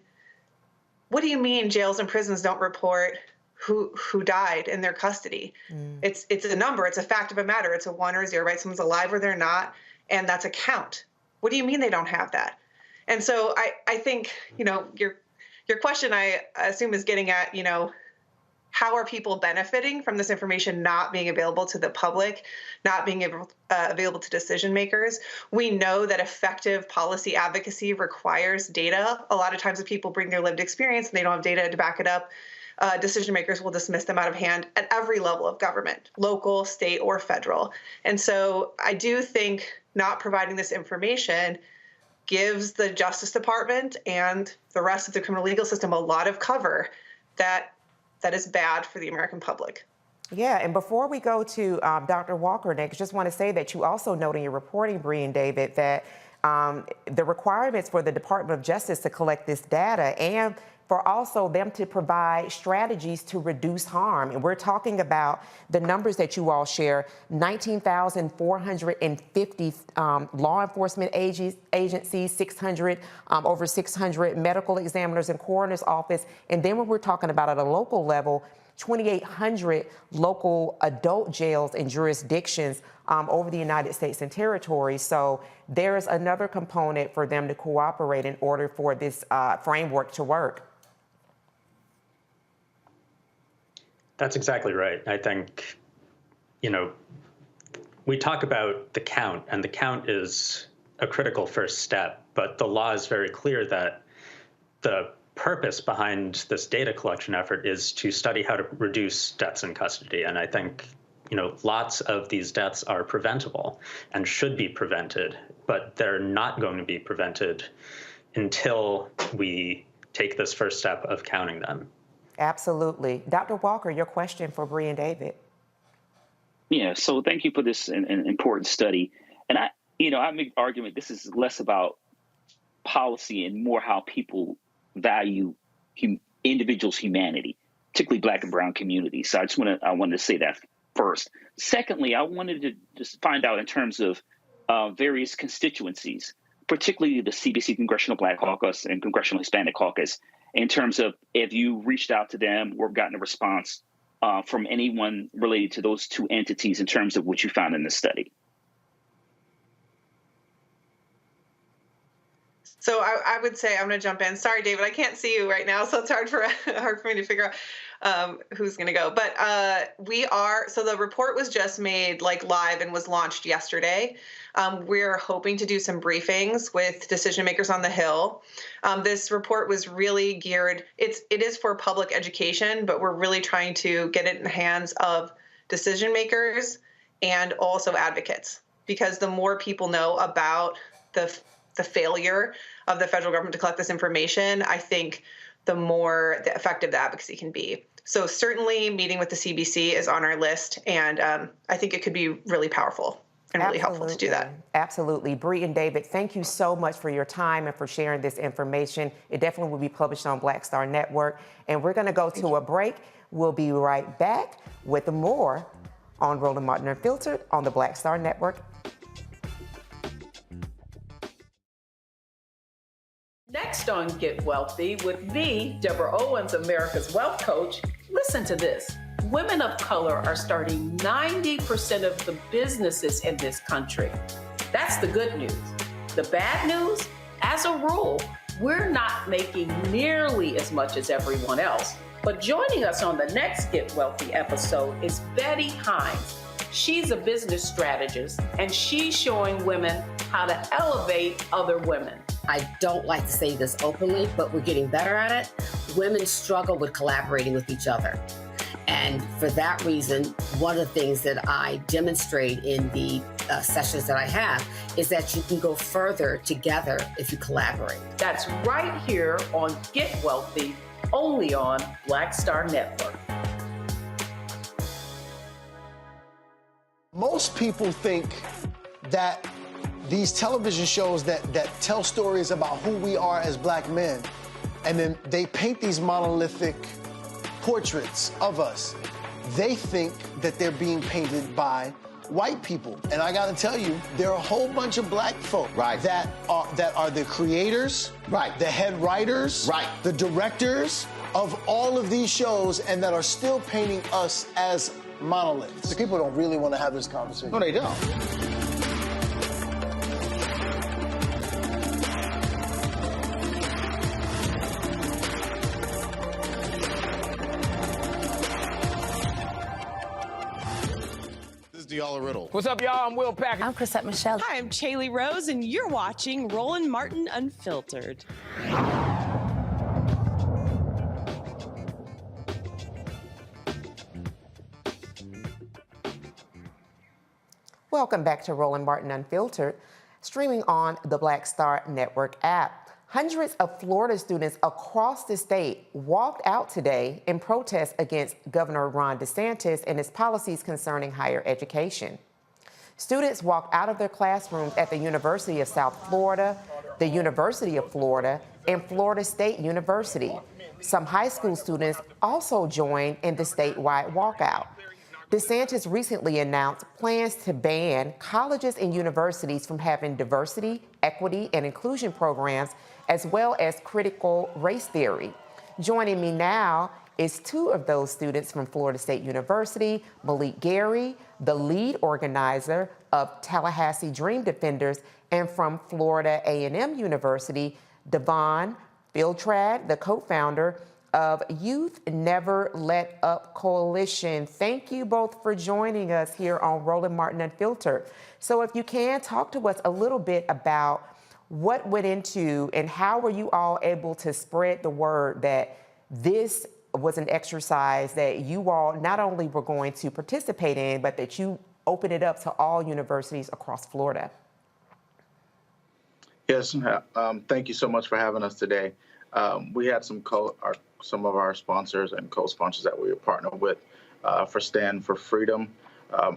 jails and prisons don't report who died in their custody? It's a number, it's a fact of a matter. It's a 1 or 0, right? Someone's alive or they're not, and that's a count. What do you mean they don't have that? And so I think, your question, I assume, is getting at, how are people benefiting from this information not being available to the public, not being available to decision makers? We know that effective policy advocacy requires data. A lot of times if people bring their lived experience and they don't have data to back it up, decision makers will dismiss them out of hand at every level of government, local, state, or federal. And so I do think not providing this information gives the Justice Department and the rest of the criminal legal system a lot of cover that is bad for the American public. Yeah, and before we go to Dr. Walker next, just want to say that you also note in your reporting, Bree and David, that the requirements for the Department of Justice to collect this data and for also them to provide strategies to reduce harm. And we're talking about the numbers that you all share, 19,450 law enforcement agencies, 600, over 600 medical examiners and coroner's office. And then when we're talking about at a local level, 2,800 local adult jails and jurisdictions over the United States and territories. So there's another component for them to cooperate in order for this framework to work. That's exactly right. I think, we talk about the count, and the count is a critical first step, but the law is very clear that the purpose behind this data collection effort is to study how to reduce deaths in custody. And I think, lots of these deaths are preventable and should be prevented, but they're not going to be prevented until we take this first step of counting them. Absolutely. Dr. Walker, your question for Bree and David. Yeah, so thank you for this important study. And I make the argument this is less about policy and more how people value individuals' humanity, particularly Black and Brown communities. So I wanted to say that first. Secondly, I wanted to just find out in terms of various constituencies, particularly the CBC Congressional Black Caucus and Congressional Hispanic Caucus, in terms of if you reached out to them or gotten a response from anyone related to those two entities in terms of what you found in the study. So I would say, I'm going to jump in. Sorry, David, I can't see you right now, so it's hard for me to figure out who's going to go. But so the report was just made live and was launched yesterday. We're hoping to do some briefings with decision makers on the Hill. This report was really geared, it is for public education, but we're really trying to get it in the hands of decision makers and also advocates, because the more people know about the failure of the federal government to collect this information, I think the more effective the advocacy can be. So certainly meeting with the CBC is on our list, and I think it could be really powerful and really helpful to do that. Absolutely. Bree and David, thank you so much for your time and for sharing this information. It definitely will be published on Black Star Network. And we're going to go to a break. We'll be right back with more on Roland Martin Unfiltered on the Black Star Network. Next on Get Wealthy with me, Deborah Owens, America's Wealth Coach. Listen to this. Women of color are starting 90% of the businesses in this country. That's the good news. The bad news, as a rule, we're not making nearly as much as everyone else. But joining us on the next Get Wealthy episode is Betty Hines. She's a business strategist, and she's showing women how to elevate other women. I don't like to say this openly, but we're getting better at it. Women struggle with collaborating with each other. And for that reason, one of the things that I demonstrate in the sessions that I have is that you can go further together if you collaborate. That's right here on Get Wealthy, only on Black Star Network. Most people think that these television shows that tell stories about who we are as black men, and then they paint these monolithic portraits of us. They think that they're being painted by white people. And I gotta tell you, there are a whole bunch of black folk that are the creators, the head writers, the directors of all of these shows, and that are still painting us as monoliths. The people don't really want to have this conversation. No, they don't. Riddle. What's up, y'all? I'm Will Packer. I'm Chrisette Michelle. Hi, I'm Chaley Rose, and you're watching Roland Martin Unfiltered. Welcome back to Roland Martin Unfiltered, streaming on the Black Star Network app. Hundreds of Florida students across the state walked out today in protest against Governor Ron DeSantis and his policies concerning higher education. Students walked out of their classrooms at the University of South Florida, the University of Florida, and Florida State University. Some high school students also joined in the statewide walkout. DeSantis recently announced plans to ban colleges and universities from having diversity, equity, and inclusion programs, as well as critical race theory. Joining me now is two of those students from Florida State University, Malik Gary, the lead organizer of Tallahassee Dream Defenders, and from Florida A&M University, Devon Filtrad, the co-founder of Youth Never Let Up Coalition. Thank you both for joining us here on Roland Martin Unfiltered. So if you can, talk to us a little bit about what went into and how were you all able to spread the word that this was an exercise that you all not only were going to participate in, but that you opened it up to all universities across Florida? Yes, thank you so much for having us today. We had some of our sponsors and co-sponsors that we were partnered with for Stand for Freedom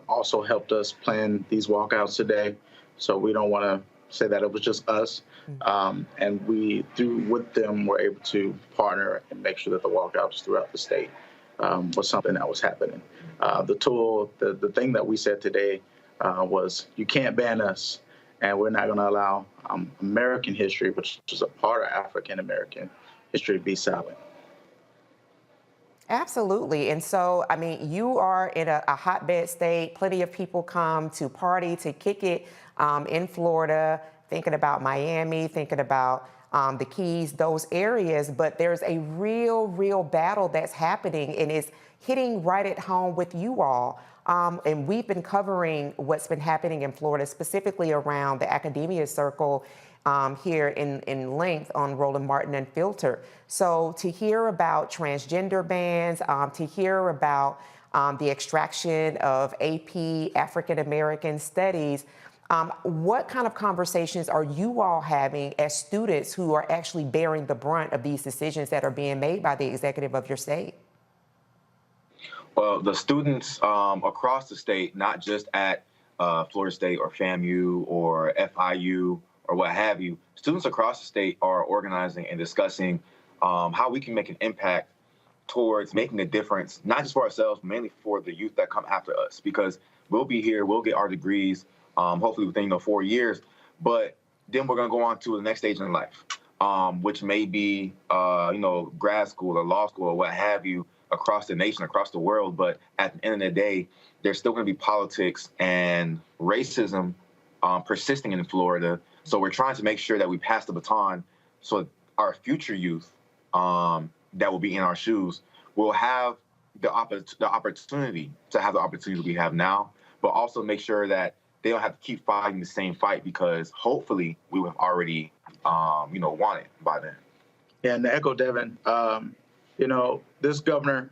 also helped us plan these walkouts today. So we don't want to say that it was just us. And we, with them, were able to partner and make sure that the walkouts throughout the state was something that was happening. The thing that we said today was, you can't ban us, and we're not going to allow American history, which is a part of African American history, to be silent. Absolutely. And so, I mean, you are in a hotbed state. Plenty of people come to party, to kick it in Florida, thinking about Miami, thinking about the Keys, those areas. But there's a real battle that's happening, and it's hitting right at home with you all. And we've been covering what's been happening in Florida, specifically around the academia circle here in length on Roland Martin Unfiltered. So to hear about transgender bans, to hear about the extraction of AP African American Studies, what kind of conversations are you all having as students who are actually bearing the brunt of these decisions that are being made by the executive of your state? Well, the students across the state, not just at Florida State or FAMU or FIU or what have you, students across the state are organizing and discussing how we can make an impact towards making a difference, not just for ourselves, but mainly for the youth that come after us, because we'll be here, we'll get our degrees, hopefully within 4 years, but then we're going to go on to the next stage in life, which may be, grad school or law school or what have you, across the nation, across the world. But at the end of the day, there's still going to be politics and racism persisting in Florida. So we're trying to make sure that we pass the baton so our future youth that will be in our shoes will have the opportunity to have the opportunity we have now, but also make sure that they don't have to keep fighting the same fight, because hopefully we will have already, won it by then. Yeah, and to echo Devin, this governor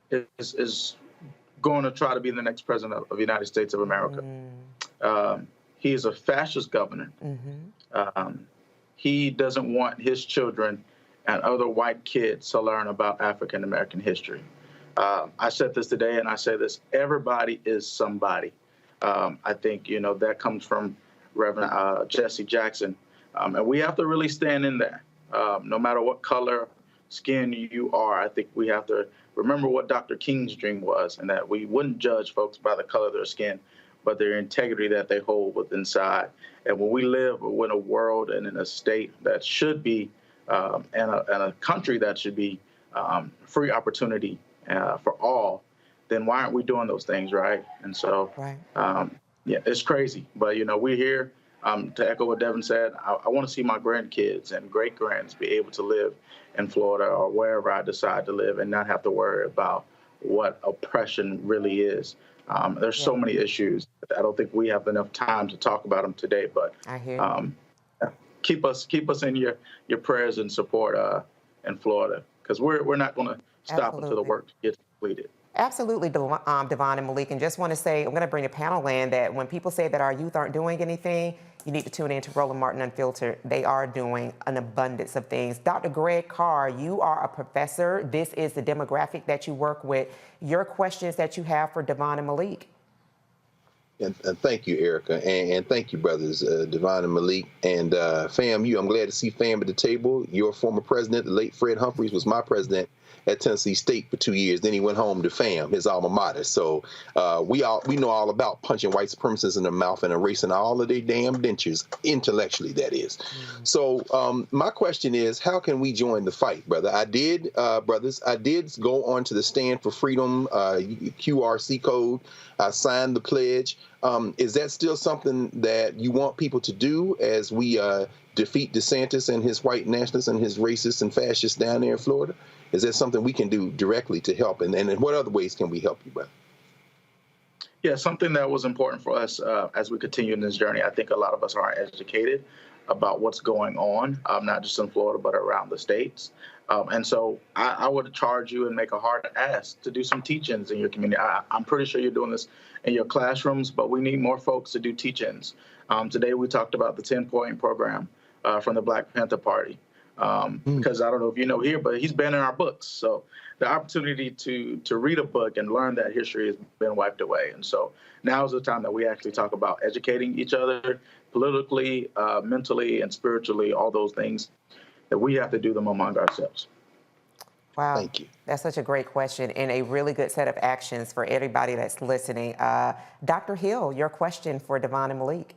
is going to try to be the next president of the United States of America. He is a fascist governor. He doesn't want his children and other white kids to learn about African American history. I said this today, and I say this: everybody is somebody. I think that comes from Reverend Jesse Jackson, and we have to really stand in there, no matter what color skin you are. I think we have to remember what Dr. King's dream was, and that we wouldn't judge folks by the color of their skin, but their integrity that they hold within inside. And when we live in a world and in a state that should be, and a country that should be free opportunity for all, then why aren't we doing those things, right? And so, it's crazy. But, we're here. To echo what Devin said, I want to see my grandkids and great-grands be able to live in Florida or wherever I decide to live and not have to worry about what oppression really is. There's so many issues. I don't think we have enough time to talk about them today, but I hear keep us in your prayers and support in Florida, because we're not going to stop until the work gets completed. Absolutely, Devon and Malik, and just want to say, I'm going to bring the panel in that when people say that our youth aren't doing anything, you need to tune in to Roland Martin Unfiltered. They are doing an abundance of things. Dr. Greg Carr, you are a professor. This is the demographic that you work with. Your questions that you have for Devon and Malik. And thank you, Erica, and thank you, brothers, Devon and Malik, and FAMU. I'm glad to see FAM at the table. Your former president, the late Fred Humphreys, was my president at Tennessee State for 2 years. Then he went home to FAM, his alma mater. So we know all about punching white supremacists in the mouth and erasing all of their damn dentures, intellectually, that is. So my question is, how can we join the fight, brother? I did go on to the Stand for Freedom QRC code. I signed the pledge. Is that still something that you want people to do as we defeat DeSantis and his white nationalists and his racists and fascists down there in Florida? Is that something we can do directly to help? And in what other ways can we help you, brother? Yeah, something that was important for us as we continue in this journey. I think a lot of us aren't educated about what's going on, not just in Florida, but around the states. And so I would charge you and make a hard ask to do some teach-ins in your community. I'm pretty sure you're doing this in your classrooms, but we need more folks to do teach-ins. Today we talked about the 10-point program from the Black Panther Party. Because I don't know if you know here, but he's been in our books. So the opportunity to read a book and learn that history has been wiped away. And so now is the time that we actually talk about educating each other politically, mentally, and spiritually, all those things that we have to do them among ourselves. Wow. Thank you. That's such a great question and a really good set of actions for everybody that's listening. Dr. Hill, your question for Devon and Malik.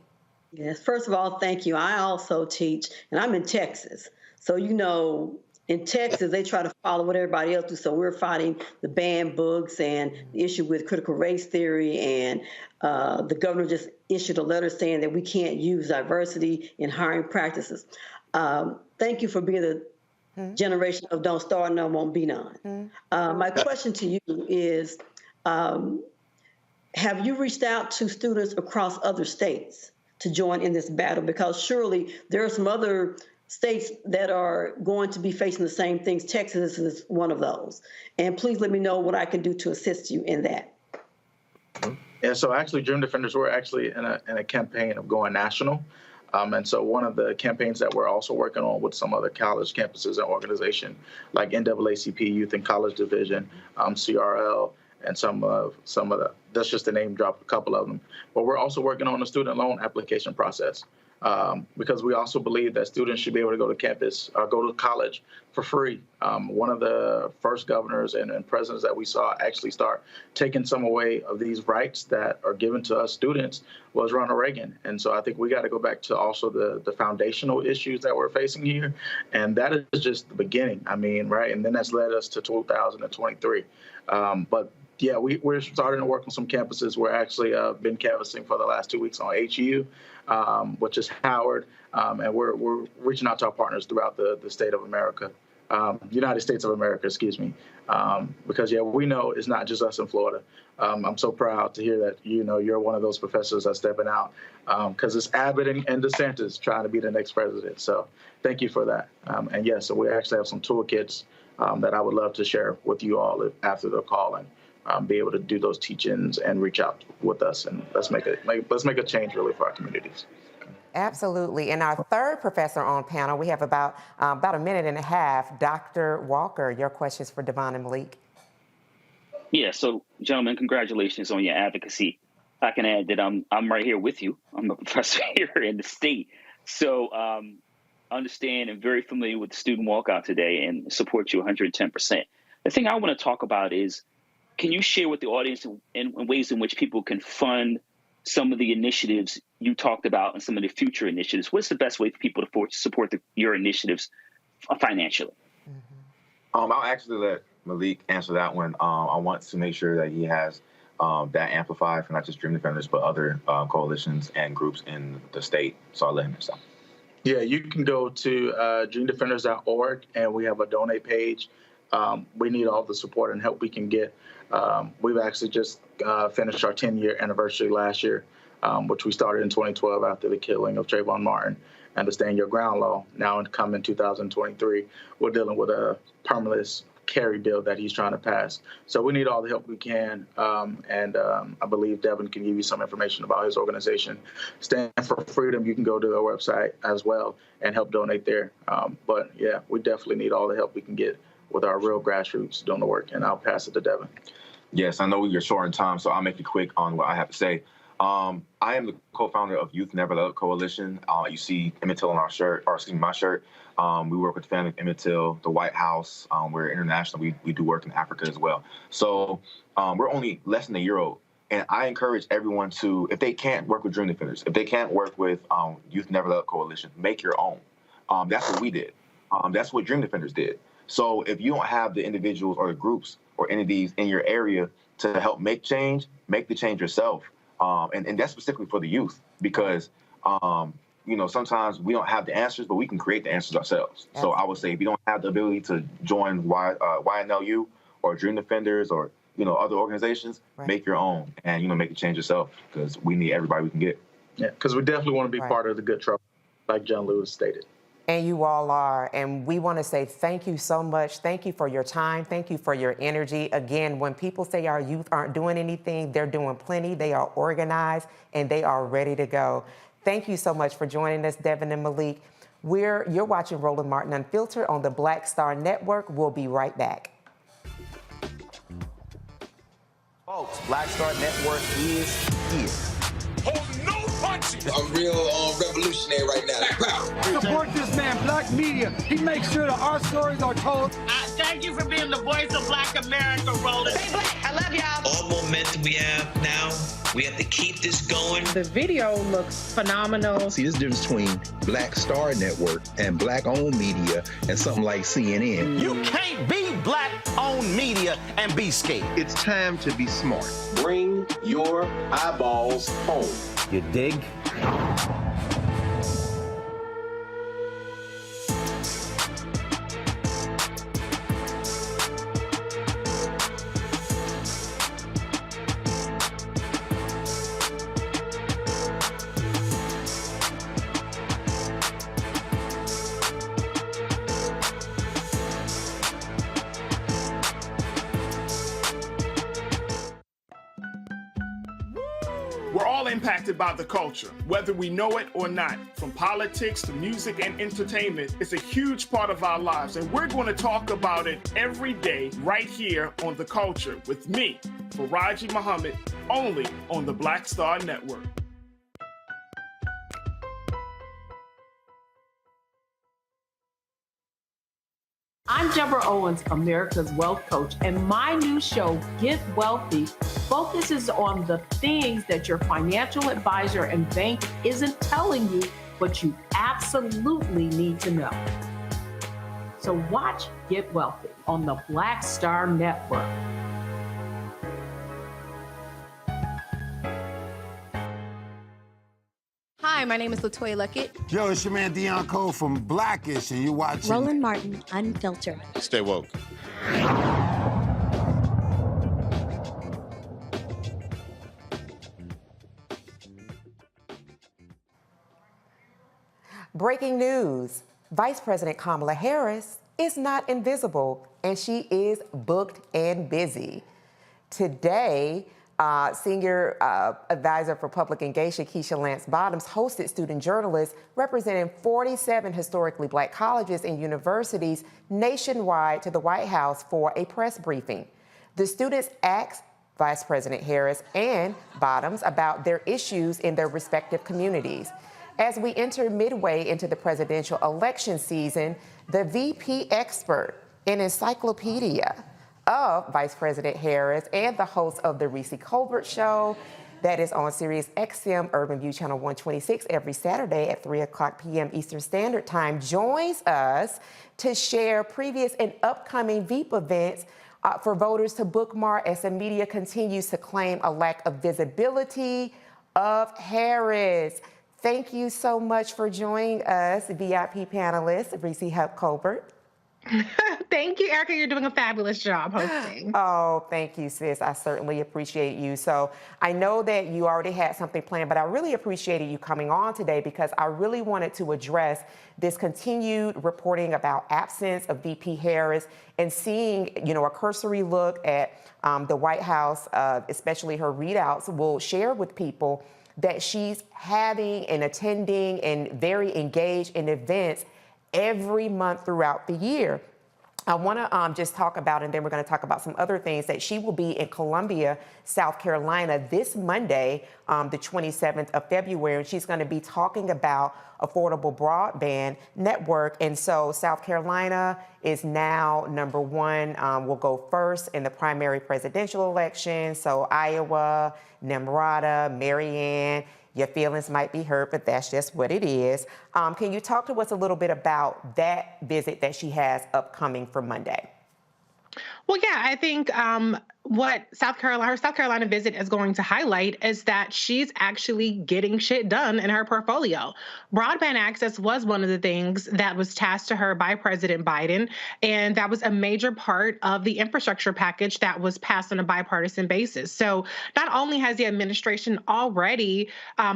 Yes, first of all, thank you. I also teach, and I'm in Texas. So, you know, in Texas, they try to follow what everybody else does. So we're fighting the banned books and the issue with critical race theory. And the governor just issued a letter saying that we can't use diversity in hiring practices. Thank you for being the generation of don't start none, won't be none. My question to you is, have you reached out to students across other states to join in this battle? Because surely there are some other states that are going to be facing the same things. Texas is one of those. And please let me know what I can do to assist you in that. Yeah, so actually, Dream Defenders, we're actually in a campaign of going national. And so one of the campaigns that we're also working on with some other college campuses and organizations like NAACP Youth and College Division, CRL, and some of the, that's just to name drop a couple of them. But we're also working on the student loan application process. Because we also believe that students should be able to go to campus or go to college for free. One of the first governors and presidents that we saw actually start taking some away of these rights that are given to us students was Ronald Reagan. And so I think we got to go back to also the foundational issues that we're facing here. And that is just the beginning. I mean, right? And then that's led us to 2023. But yeah, we're starting to work on some campuses. We're actually been canvassing for the last 2 weeks on HU, which is Howard, and we're reaching out to our partners throughout the state of America, United States of America, excuse me, because yeah, we know it's not just us in Florida. I'm so proud to hear that you're one of those professors that's stepping out, because it's Abbott and DeSantis trying to be the next president. So thank you for that. And yeah, so we actually have some toolkits that I would love to share with you all after the call and be able to do those teach-ins and reach out with us, and let's make a change really for our communities. Absolutely. And our third professor on panel, we have about a minute and a half. Dr. Walker, your questions for Devon and Malik. Yeah. So, gentlemen, congratulations on your advocacy. I can add that I'm right here with you. I'm a professor here in the state, so understand and very familiar with the student walkout today, and support you 110%. The thing I want to talk about is, can you share with the audience in ways in which people can fund some of the initiatives you talked about and some of the future initiatives? What's the best way for people to support your initiatives financially? I'll actually let Malik answer that one. I want to make sure that he has that amplified for not just Dream Defenders, but other coalitions and groups in the state. So I'll let him answer. Yeah, you can go to dreamdefenders.org, and we have a donate page. We need all the support and help we can get. We've actually just finished our 10-year anniversary last year, which we started in 2012 after the killing of Trayvon Martin and the Stand Your Ground law. Now, come in 2023, we're dealing with a permitless carry bill that he's trying to pass. So we need all the help we can. I believe Devin can give you some information about his organization, Stand for Freedom. You can go to their website as well and help donate there. But yeah, we definitely need all the help we can get with our real grassroots doing the work. And I'll pass it to Devin. Yes, I know you're short on time, so I'll make it quick on what I have to say. I am the co-founder of Youth Never Let Up Coalition. You see Emmett Till on our shirt, or excuse me, my shirt. We work with the family of Emmett Till, the White House. We're international. We do work in Africa as well. So we're only less than a year old. And I encourage everyone to, if they can't work with Dream Defenders, if they can't work with Youth Never Let Up Coalition, make your own. That's what we did. That's what Dream Defenders did. So if you don't have the individuals or the groups or entities in your area to help make change, make the change yourself. And that's specifically for the youth, because, sometimes we don't have the answers, but we can create the answers ourselves. Absolutely. So I would say if you don't have the ability to join YNLU or Dream Defenders or, other organizations, right, make your own and, make the change yourself, because we need everybody we can get. Yeah, because we definitely want to be part of the good trouble, like John Lewis stated. And you all are. And we want to say thank you so much. Thank you for your time. Thank you for your energy. Again, when people say our youth aren't doing anything, they're doing plenty. They are organized and they are ready to go. Thank you so much for joining us, Devin and Malik. You're watching Roland Martin Unfiltered on the Black Star Network. We'll be right back. Folks, Black Star Network is here. I'm real revolutionary right now. Support this man, Black Media. He makes sure that our stories are told. Thank you for being the voice of Black America, Roland. Stay black. I love y'all. All momentum we have now, we have to keep this going. The video looks phenomenal. See, this difference between Black Star Network and Black-owned media and something like CNN. You can't be Black-owned media and be scared. It's time to be smart. Bring your eyeballs home. You dig? We're all impacted by the culture, whether we know it or not. From politics to music and entertainment, it's a huge part of our lives, and we're going to talk about it every day right here on The Culture with me, Faraji Muhammad, only on the Black Star Network. I'm Deborah Owens, America's Wealth Coach, and my new show, Get Wealthy, focuses on the things that your financial advisor and bank isn't telling you, but you absolutely need to know. So watch Get Wealthy on the Black Star Network. Hi, my name is LaToya Luckett. Yo, it's your man Dion Cole from Blackish, and you're watching Roland Martin Unfiltered. Stay woke. Breaking news. Vice President Kamala Harris is not invisible, and she is booked and busy. Today, Senior Advisor for Public Engagement, Keisha Lance Bottoms, hosted student journalists representing 47 historically Black colleges and universities nationwide to the White House for a press briefing. The students asked Vice President Harris and Bottoms about their issues in their respective communities. As we enter midway into the presidential election season, the VP expert and encyclopedia of Vice President Harris and the host of the Reese Colbert Show that is on Sirius XM Urban View Channel 126 every Saturday at 3:00 p.m. Eastern Standard Time joins us to share previous and upcoming VEEP events for voters to bookmark as the media continues to claim a lack of visibility of Harris. Thank you so much for joining us, VIP panelist Reese Colbert. Thank you, Erica. You're doing a fabulous job hosting. Oh, thank you, sis. I certainly appreciate you. So I know that you already had something planned, but I really appreciated you coming on today because I really wanted to address this continued reporting about absence of VP Harris and seeing, a cursory look at the White House, especially her readouts, will share with people that she's having and attending and very engaged in events every month throughout the year. I want to just talk about, and then we're going to talk about some other things, that she will be in Columbia, South Carolina this Monday, the 27th of February, and she's going to be talking about affordable broadband network. And so South Carolina is now number one, will go first in the primary presidential election. So Iowa, Nemrata, Marianne, your feelings might be hurt, but that's just what it is. Can you talk to us a little bit about that visit that she has upcoming for Monday? Well, yeah, I think what her South Carolina visit is going to highlight is that she's actually getting shit done in her portfolio. Broadband access was one of the things that was tasked to her by President Biden, and that was a major part of the infrastructure package that was passed on a bipartisan basis. So not only has the administration already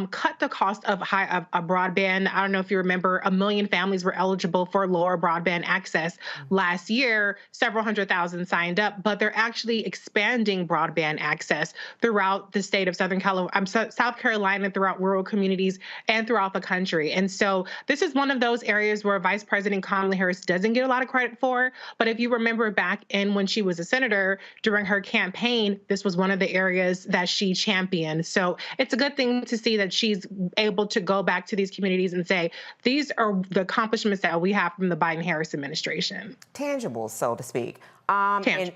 cut the cost of broadband, I don't know if you remember, 1 million families were eligible for lower broadband access last year, several hundred thousand signed up, but they're actually expanding broadband access throughout the state of South Carolina, throughout rural communities, and throughout the country. And so this is one of those areas where Vice President Kamala Harris doesn't get a lot of credit for. But if you remember back in when she was a senator during her campaign, this was one of the areas that she championed. So it's a good thing to see that she's able to go back to these communities and say, these are the accomplishments that we have from the Biden-Harris administration. Tangible, so to speak. And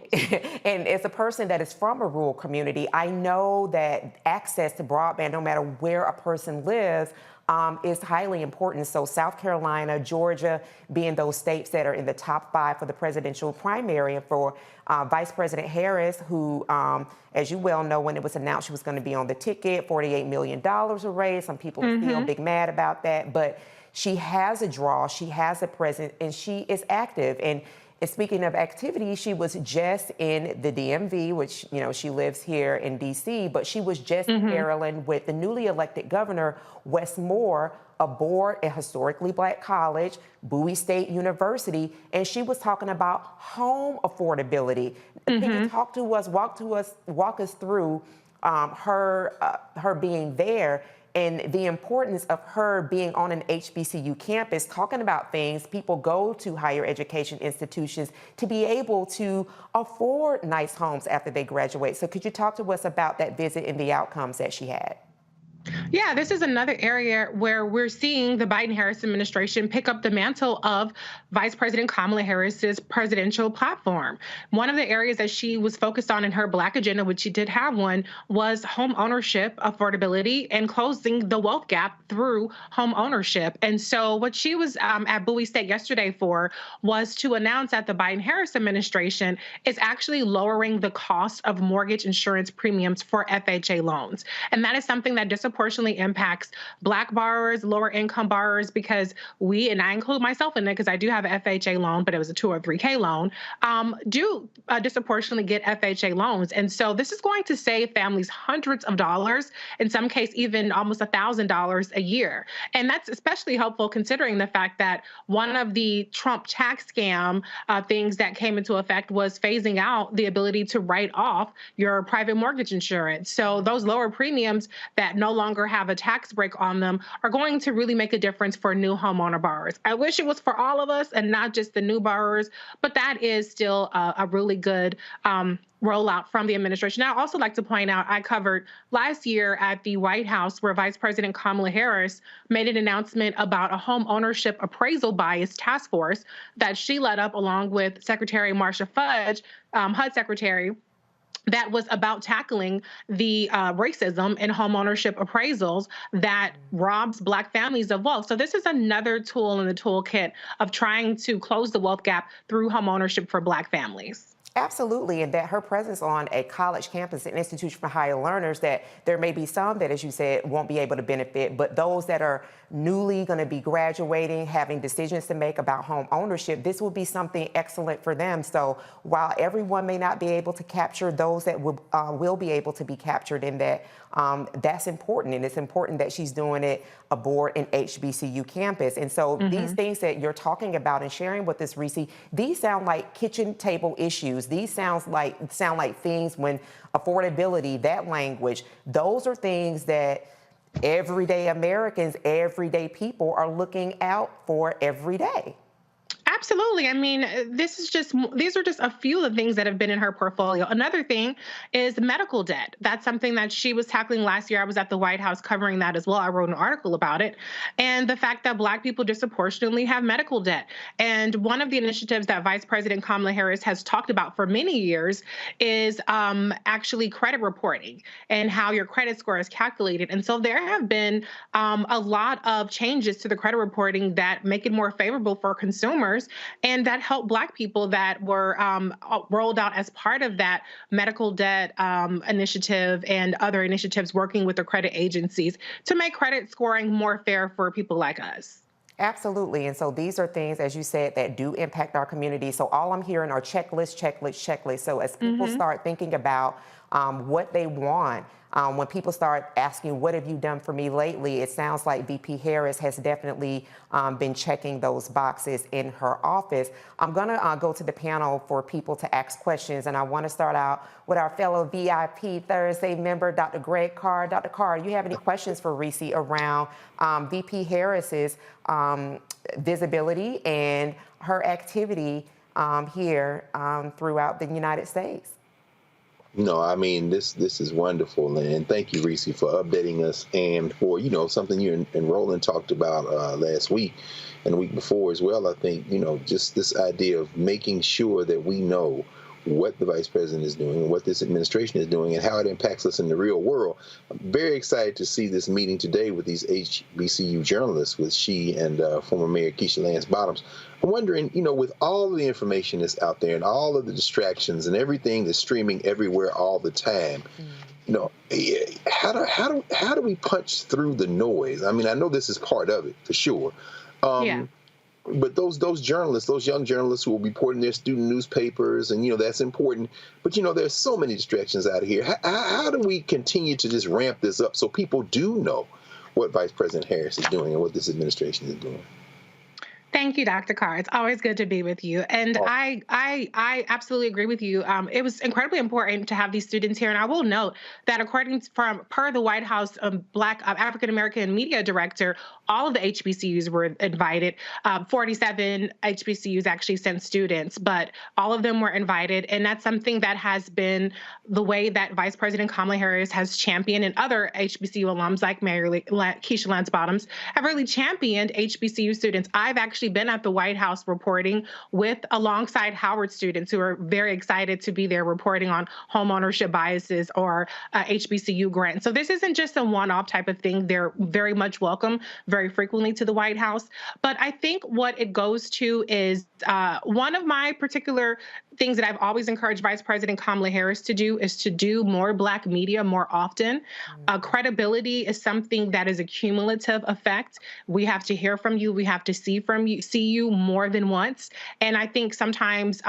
as a person that is from a rural community, I know that access to broadband, no matter where a person lives, is highly important. So South Carolina, Georgia being those states that are in the top 5 for the presidential primary, and for Vice President Harris, who, as you well know, when it was announced she was going to be on the ticket, $48 million were raised. Some people are still big mad about that, but she has a draw, she has a presence, and she is active. And speaking of activity, she was just in the DMV, which, she lives here in D.C., but she was just in Maryland with the newly elected governor, Wes Moore, aboard a historically Black college, Bowie State University, and she was talking about home affordability. Can you walk us through her being there and the importance of her being on an HBCU campus, talking about things people go to higher education institutions to be able to afford nice homes after they graduate. So could you talk to us about that visit and the outcomes that she had? Yeah, this is another area where we're seeing the Biden-Harris administration pick up the mantle of Vice President Kamala Harris's presidential platform. One of the areas that she was focused on in her Black agenda, which she did have one, was home ownership affordability and closing the wealth gap through home ownership. And so what she was at Bowie State yesterday for was to announce that the Biden-Harris administration is actually lowering the cost of mortgage insurance premiums for FHA loans. And that is something that disproportionately impacts Black borrowers, lower income borrowers, because and I include myself in it because I do have an FHA loan, but it was a 2 or 3K loan, do disproportionately get FHA loans. And so this is going to save families hundreds of dollars, in some cases even almost $1,000 a year. And that's especially helpful considering the fact that one of the Trump tax scam things that came into effect was phasing out the ability to write off your private mortgage insurance. So those lower premiums that no longer have a tax break on them are going to really make a difference for new homeowner borrowers. I wish it was for all of us and not just the new borrowers, but that is still a really good rollout from the administration. I'd also like to point out, I covered last year at the White House where Vice President Kamala Harris made an announcement about a home ownership appraisal bias task force that she led up along with Secretary Marsha Fudge, HUD Secretary, that was about tackling the racism in homeownership appraisals that robs Black families of wealth. So this is another tool in the toolkit of trying to close the wealth gap through homeownership for Black families. Absolutely, and that her presence on a college campus, an institution for higher learners, that there may be some that, as you said, won't be able to benefit, but those that are newly going to be graduating, having decisions to make about home ownership, this will be something excellent for them. So while everyone may not be able to capture those that will be able to be captured in that, that's important, and it's important that she's doing it aboard an HBCU campus. And so these things that you're talking about and sharing with us, Reese, these sound like kitchen table issues. These sound like things when affordability, that language, those are things that everyday Americans, everyday people are looking out for every day. Absolutely. I mean, these are just a few of the things that have been in her portfolio. Another thing is medical debt. That's something that she was tackling last year. I was at the White House covering that as well. I wrote an article about it. And the fact that Black people disproportionately have medical debt. And one of the initiatives that Vice President Kamala Harris has talked about for many years is actually credit reporting and how your credit score is calculated. And so there have been a lot of changes to the credit reporting that make it more favorable for consumers, and that help Black people that were rolled out as part of that medical debt initiative and other initiatives working with the credit agencies to make credit scoring more fair for people like us. Absolutely. And so these are things, as you said, that do impact our community. So all I'm hearing are checklists. So as people start thinking about what they want, when people start asking, what have you done for me lately? It sounds like VP Harris has definitely been checking those boxes in her office. I'm going to go to the panel for people to ask questions, and I want to start out with our fellow VIP Thursday member, Dr. Greg Carr. Dr. Carr, you have any questions for Reese around VP Harris's visibility and her activity here throughout the United States? No, I mean, this is wonderful, and thank you, Reese, for updating us, and for, something you and Roland talked about last week and the week before as well. I think, just this idea of making sure that we know what the Vice President is doing and what this administration is doing and how it impacts us in the real world. I'm very excited to see this meeting today with these HBCU journalists, with she and former Mayor Keisha Lance Bottoms. I'm wondering, with all of the information that's out there and all of the distractions and everything that's streaming everywhere all the time, how do we punch through the noise? I mean, I know this is part of it for sure. But those journalists, those young journalists who will be reporting their student newspapers, and that's important. But there's so many distractions out of here. How do we continue to just ramp this up so people do know what Vice President Harris is doing and what this administration is doing? Thank you, Dr. Carr. It's always good to be with you. And I absolutely agree with you. It was incredibly important to have these students here. And I will note that per the White House Black African-American media director, all of the HBCUs were invited. 47 HBCUs actually sent students, but all of them were invited. And that's something that has been the way that Vice President Kamala Harris has championed, and other HBCU alums like Keisha Lance Bottoms have really championed HBCU students. I've actually been at the White House reporting alongside Howard students who are very excited to be there reporting on homeownership biases or HBCU grants. So this isn't just a one-off type of thing. They're very much welcome very frequently to the White House. But I think what it goes to is one of my particular things that I've always encouraged Vice President Kamala Harris to do is to do more Black media more often. Credibility is something that is a cumulative effect. We have to hear from you. We have to see you more than once. And I think sometimes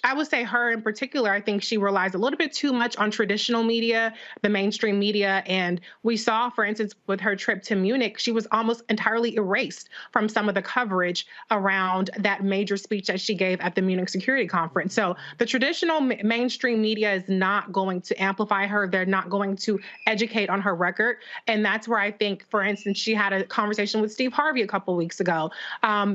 I would say her in particular, I think she relies a little bit too much on traditional media, the mainstream media. And we saw, for instance, with her trip to Munich, she was almost entirely erased from some of the coverage around that major speech that she gave at the Munich Security Conference. So the traditional mainstream media is not going to amplify her. They're not going to educate on her record. And that's where I think, for instance, she had a conversation with Steve Harvey a couple of weeks ago.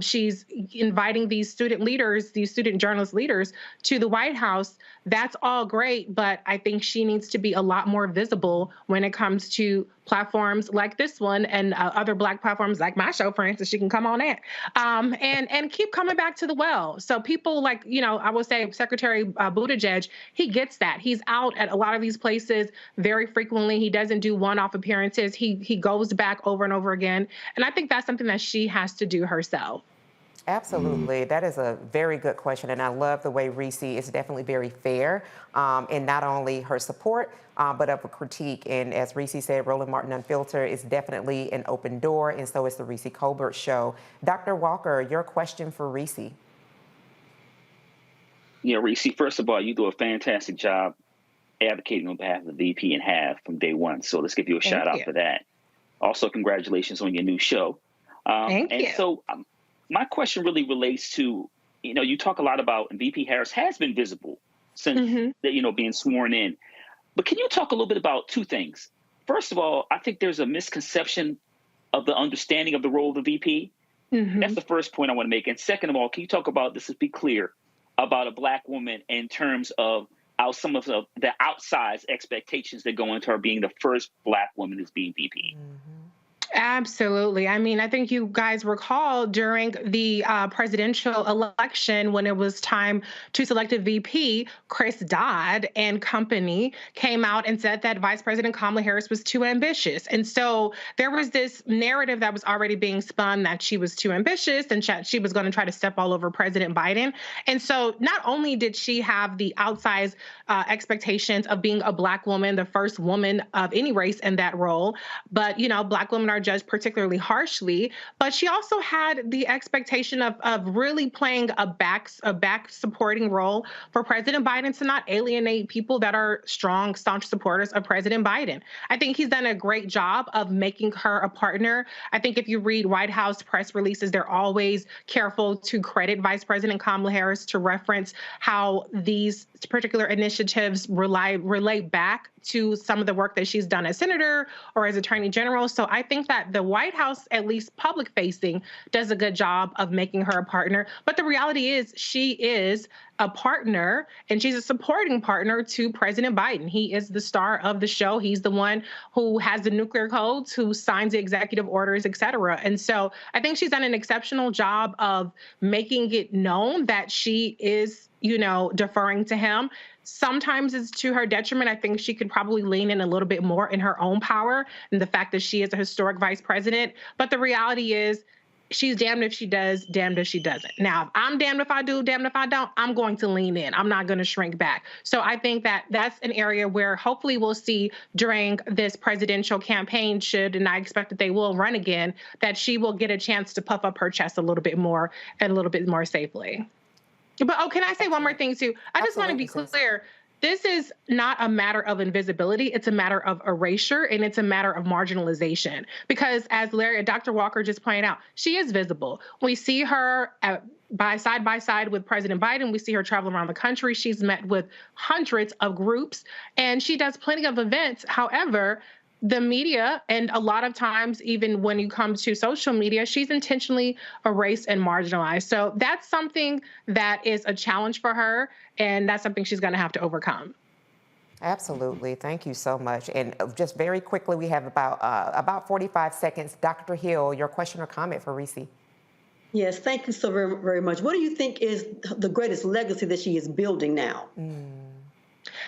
She's inviting these student leaders, these student journalist leaders, to the White House. That's all great, but I think she needs to be a lot more visible when it comes to platforms like this one and other Black platforms like my show, for instance. She can come on in and keep coming back to the well. So people like, I would say Secretary Buttigieg, he gets that. He's out at a lot of these places very frequently. He doesn't do one-off appearances. He goes back over and over again. And I think that's something that she has to do herself. Absolutely. That is a very good question. And I love the way Reese is definitely very fair in not only her support, but of a critique. And as Reese said, Roland Martin Unfiltered is definitely an open door, and so is the Reese Colbert Show. Dr. Walker, your question for Reese. Reese, first of all, you do a fantastic job advocating on behalf of the VP and have from day one. So let's give you a shout out for that. Also, congratulations on your new show. Thank you. So my question really relates to, you talk a lot about, and VP Harris has been visible since, being sworn in. But can you talk a little bit about two things? First of all, I think there's a misconception of the understanding of the role of the VP. That's the first point I want to make. And second of all, can you talk about, this, to be clear, about a Black woman in terms of some of the outsized expectations that go into her being the first Black woman as being VP? Absolutely. I mean, I think you guys recall during the presidential election when it was time to select a VP, Chris Dodd and company came out and said that Vice President Kamala Harris was too ambitious. And so there was this narrative that was already being spun that she was too ambitious and she was going to try to step all over President Biden. And so not only did she have the outsized expectations of being a Black woman, the first woman of any race in that role, but, Black women are judged particularly harshly, but she also had the expectation of really playing a back supporting role for President Biden to not alienate people that are strong, staunch supporters of President Biden. I think he's done a great job of making her a partner. I think if you read White House press releases, they're always careful to credit Vice President Kamala Harris to reference how these particular initiatives relate back to some of the work that she's done as senator or as attorney general. So I think that the White House, at least public facing, does a good job of making her a partner. But the reality is she is a partner and she's a supporting partner to President Biden. He is the star of the show. He's the one who has the nuclear codes, who signs the executive orders, et cetera. And so I think she's done an exceptional job of making it known that she is, deferring to him. Sometimes it's to her detriment. I think she could probably lean in a little bit more in her own power and the fact that she is a historic vice president. But the reality is she's damned if she does, damned if she doesn't. Now, if I'm damned if I do, damned if I don't, I'm going to lean in. I'm not going to shrink back. So I think that that's an area where hopefully we'll see during this presidential campaign, and I expect that they will run again, that she will get a chance to puff up her chest a little bit more and a little bit more safely. But, can I say one more thing, too? I just want to be clear. This is not a matter of invisibility. It's a matter of erasure, and it's a matter of marginalization. Because as Dr. Walker just pointed out, she is visible. We see her side by side with President Biden. We see her travel around the country. She's met with hundreds of groups, and she does plenty of events. However, the media, and a lot of times, even when you come to social media, she's intentionally erased and marginalized. So that's something that is a challenge for her, and that's something she's going to have to overcome. Absolutely. Thank you so much. And just very quickly, we have about 45 seconds. Dr. Hill, your question or comment for Reese? Yes, thank you so very, very much. What do you think is the greatest legacy that she is building now?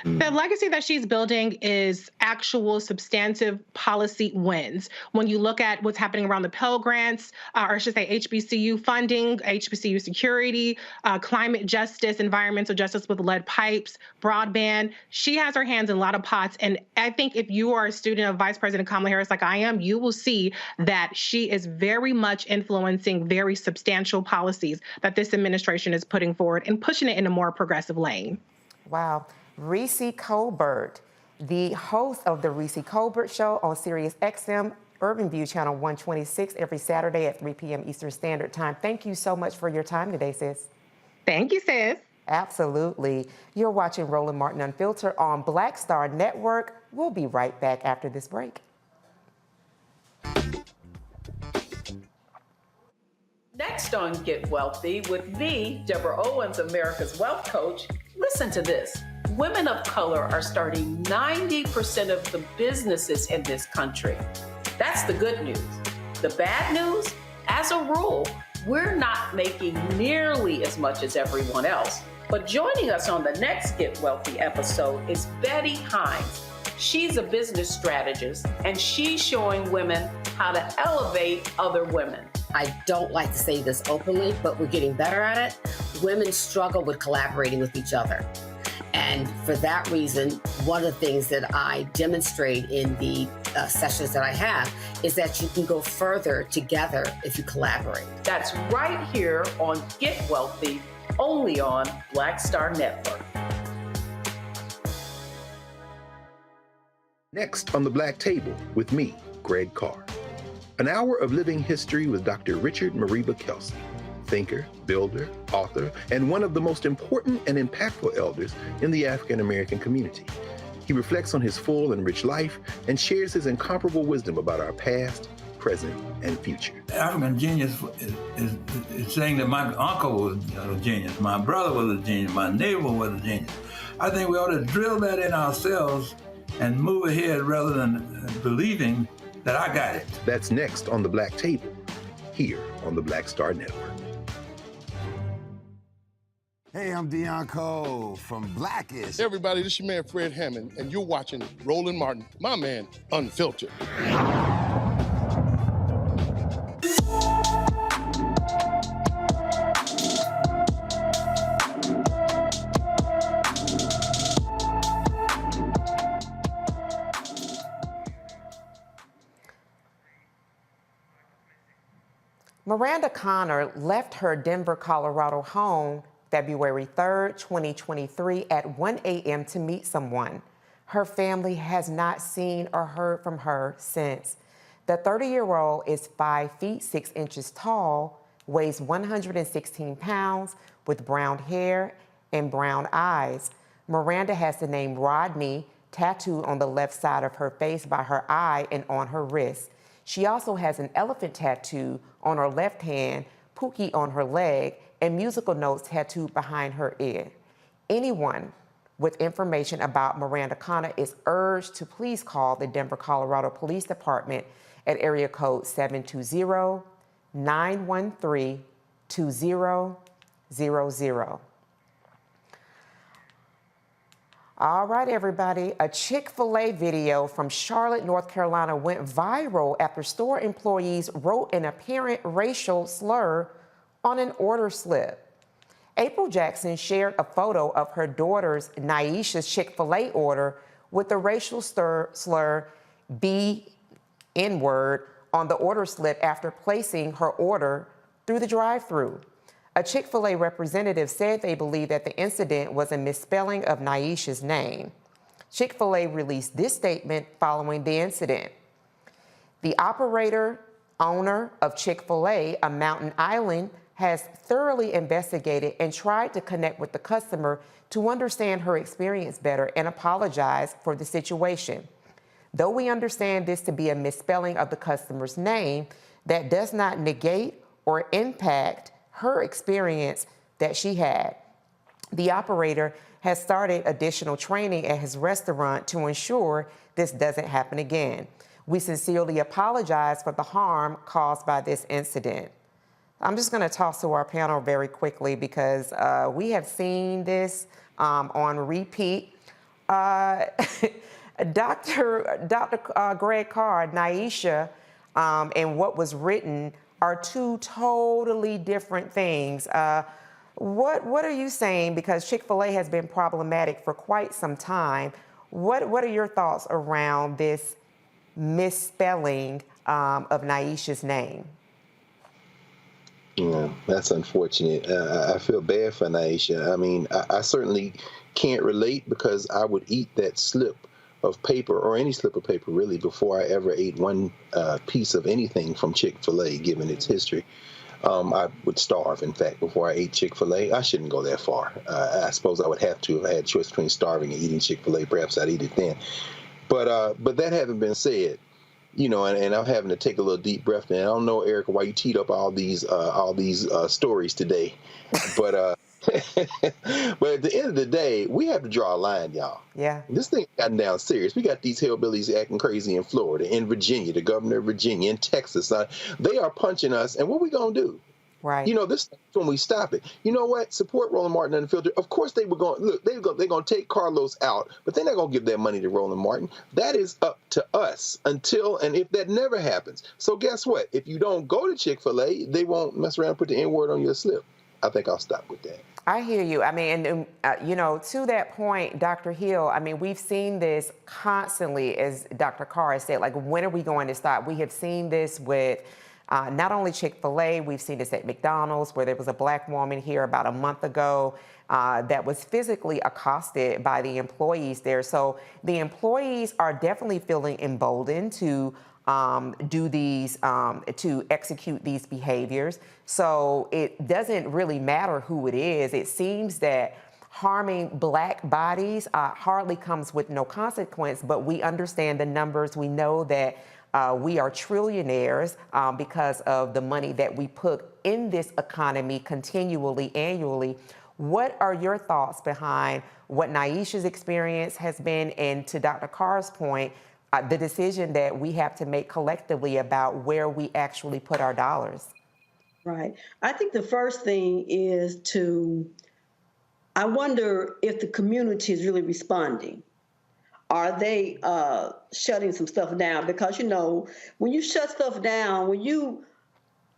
The legacy that she's building is actual substantive policy wins. When you look at what's happening around the Pell Grants, or I should say HBCU funding, HBCU security, climate justice, environmental justice with lead pipes, broadband, she has her hands in a lot of pots. And I think if you are a student of Vice President Kamala Harris like I am, you will see that she is very much influencing very substantial policies that this administration is putting forward and pushing it in a more progressive lane. Wow. Reese Colbert, the host of the Reese Colbert Show on Sirius XM, Urban View Channel 126, every Saturday at 3 p.m. Eastern Standard Time. Thank you so much for your time today, sis. Thank you, sis. Absolutely. You're watching Roland Martin Unfiltered on Black Star Network. We'll be right back after this break. Next on Get Wealthy with me, Deborah Owens, America's Wealth Coach. Listen to this. Women of color are starting 90% of the businesses in this country. That's the good news. The bad news, as a rule, we're not making nearly as much as everyone else. But joining us on the next Get Wealthy episode is Betty Hines. She's a business strategist, and she's showing women how to elevate other women. I don't like to say this openly, but we're getting better at it. Women struggle with collaborating with each other. And for that reason, one of the things that I demonstrate in the sessions that I have is that you can go further together if you collaborate. That's right here on Get Wealthy, only on Black Star Network. Next on the Black Table with me, Greg Carr. An hour of living history with Dr. Richard Mariba Kelsey, thinker, builder, author, and one of the most important and impactful elders in the African American community. He reflects on his full and rich life and shares his incomparable wisdom about our past, present, and future. African genius is saying that my uncle was a genius, my brother was a genius, my neighbor was a genius. I think we ought to drill that in ourselves and move ahead rather than believing that I got it. That's next on the Black Table, here on the Black Star Network. Hey, I'm Deion Cole from Blackish. Hey everybody, this is your man Fred Hammond, and you're watching Roland Martin, my man, Unfiltered. Miranda Connor left her Denver, Colorado home February 3rd, 2023 at 1 a.m. to meet someone. Her family has not seen or heard from her since. The 30-year-old is 5 feet 6 inches tall, weighs 116 pounds, with brown hair and brown eyes. Miranda has the name Rodney tattooed on the left side of her face by her eye and on her wrist. She also has an elephant tattoo on her left hand, Pookie on her leg, and musical notes tattooed behind her ear. Anyone with information about Miranda Connor is urged to please call the Denver, Colorado Police Department at area code 720-913-2000. All right, everybody. A Chick-fil-A video from Charlotte, North Carolina went viral after store employees wrote an apparent racial slur on an order slip. April Jackson shared a photo of her daughter's Naisha's Chick-fil-A order with the racial slur B-N-word on the order slip after placing her order through the drive-thru. A Chick-fil-A representative said they believe that the incident was a misspelling of Naisha's name. Chick-fil-A released this statement following the incident. The operator, owner of Chick-fil-A, a Mountain Island, has thoroughly investigated and tried to connect with the customer to understand her experience better and apologize for the situation. Though we understand this to be a misspelling of the customer's name, that does not negate or impact her experience that she had. The operator has started additional training at his restaurant to ensure this doesn't happen again. We sincerely apologize for the harm caused by this incident. I'm just going to toss to our panel very quickly because we have seen this on repeat. Dr. Greg Carr, Naisha, and what was written are two totally different things. What are you saying? Because Chick-fil-A has been problematic for quite some time. What are your thoughts around this misspelling of Naisha's name? Yeah, that's unfortunate. I feel bad for Naisha. I mean, I certainly can't relate because I would eat that slip of paper, or any slip of paper really, before I ever ate one piece of anything from Chick-fil-A, given its history. I would starve, in fact, before I ate Chick-fil-A. I shouldn't go that far. I suppose I would have to if I had a choice between starving and eating Chick-fil-A. Perhaps I'd eat it then. But that having been said, you know, and I'm having to take a little deep breath. And I don't know, Erica, why you teed up all these stories today, but but at the end of the day, we have to draw a line, y'all. Yeah. This thing gotten down serious. We got these hillbillies acting crazy in Florida, in Virginia, the governor of Virginia, in Texas. They are punching us, and what we gonna do? Right. You know, this is when we stop it. You know what? Support Roland Martin Unfiltered. Of course, they were going. Look, they're going to take Carlos out, but they're not going to give that money to Roland Martin. That is up to us until and if that never happens. So guess what? If you don't go to Chick-fil-A, they won't mess around and put the N-word on your slip. I think I'll stop with that. I hear you. I mean, and you know, to that point, Dr. Hill, I mean, we've seen this constantly, as Dr. Carr has said, like, when are we going to stop? We have seen this with not only Chick-fil-A, we've seen this at McDonald's, where there was a black woman here about a month ago that was physically accosted by the employees there. So the employees are definitely feeling emboldened to do these, to execute these behaviors. So it doesn't really matter who it is. It seems that harming black bodies hardly comes with no consequence, but we understand the numbers. We know that we are trillionaires because of the money that we put in this economy continually, annually. What are your thoughts behind what Naisha's experience has been, and to Dr. Carr's point, the decision that we have to make collectively about where we actually put our dollars? Right. I think the first thing is I wonder if the community is really responding. Are they shutting some stuff down? Because, you know, when you shut stuff down, when you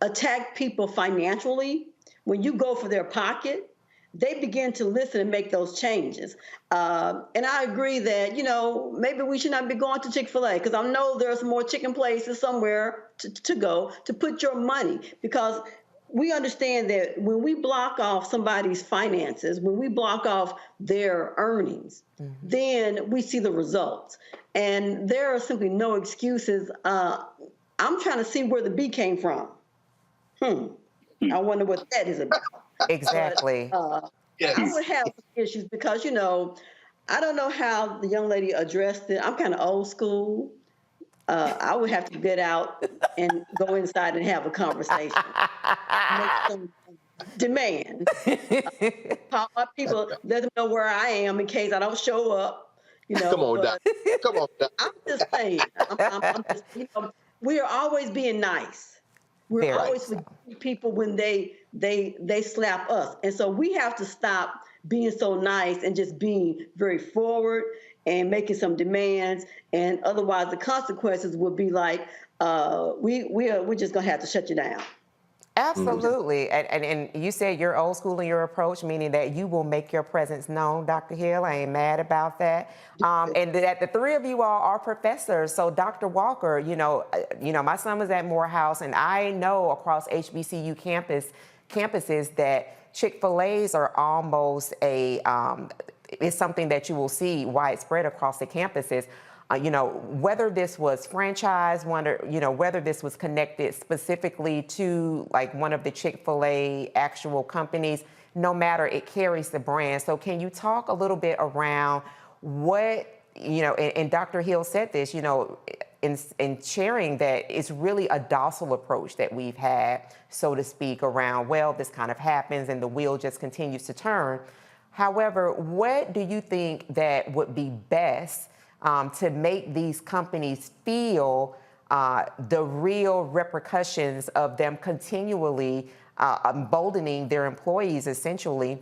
attack people financially, when you go for their pocket, they begin to listen and make those changes. And I agree that, you know, maybe we should not be going to Chick-fil-A, because I know there's more chicken places somewhere to go to put your money, because we understand that when we block off somebody's finances, when we block off their earnings, then we see the results. And there are simply no excuses. I'm trying to see where the B came from. I wonder what that is about. Exactly. But, I would have issues because, you know, I don't know how the young lady addressed it. I'm kind of old school. I would have to get out and go inside and have a conversation. Make some demand. Call my people, let them know where I am in case I don't show up. You know, come on, Doc. Come on, Doc. I'm just saying. I'm just, you know, we are always being nice. We're always forgiving people when they slap us. And so we have to stop being so nice and just being very forward and making some demands. And otherwise the consequences will be like, we're just gonna have to shut you down. Absolutely. And you said you're old school in your approach, meaning that you will make your presence known, Dr. Hill. I ain't mad about that. And that the three of you all are professors. So Dr. Walker, you know, my son was at Morehouse, and I know across HBCU campuses that Chick-fil-A's are almost it's something that you will see widespread across the campuses. You know, whether this was franchise, whether this was connected specifically to like one of the Chick-fil-A actual companies, no matter, it carries the brand. So can you talk a little bit around what, you know, and Dr. Hill said this, you know, in sharing that it's really a docile approach that we've had, so to speak, around, well, this kind of happens and the wheel just continues to turn. However, what do you think that would be best to make these companies feel the real repercussions of them continually emboldening their employees, essentially,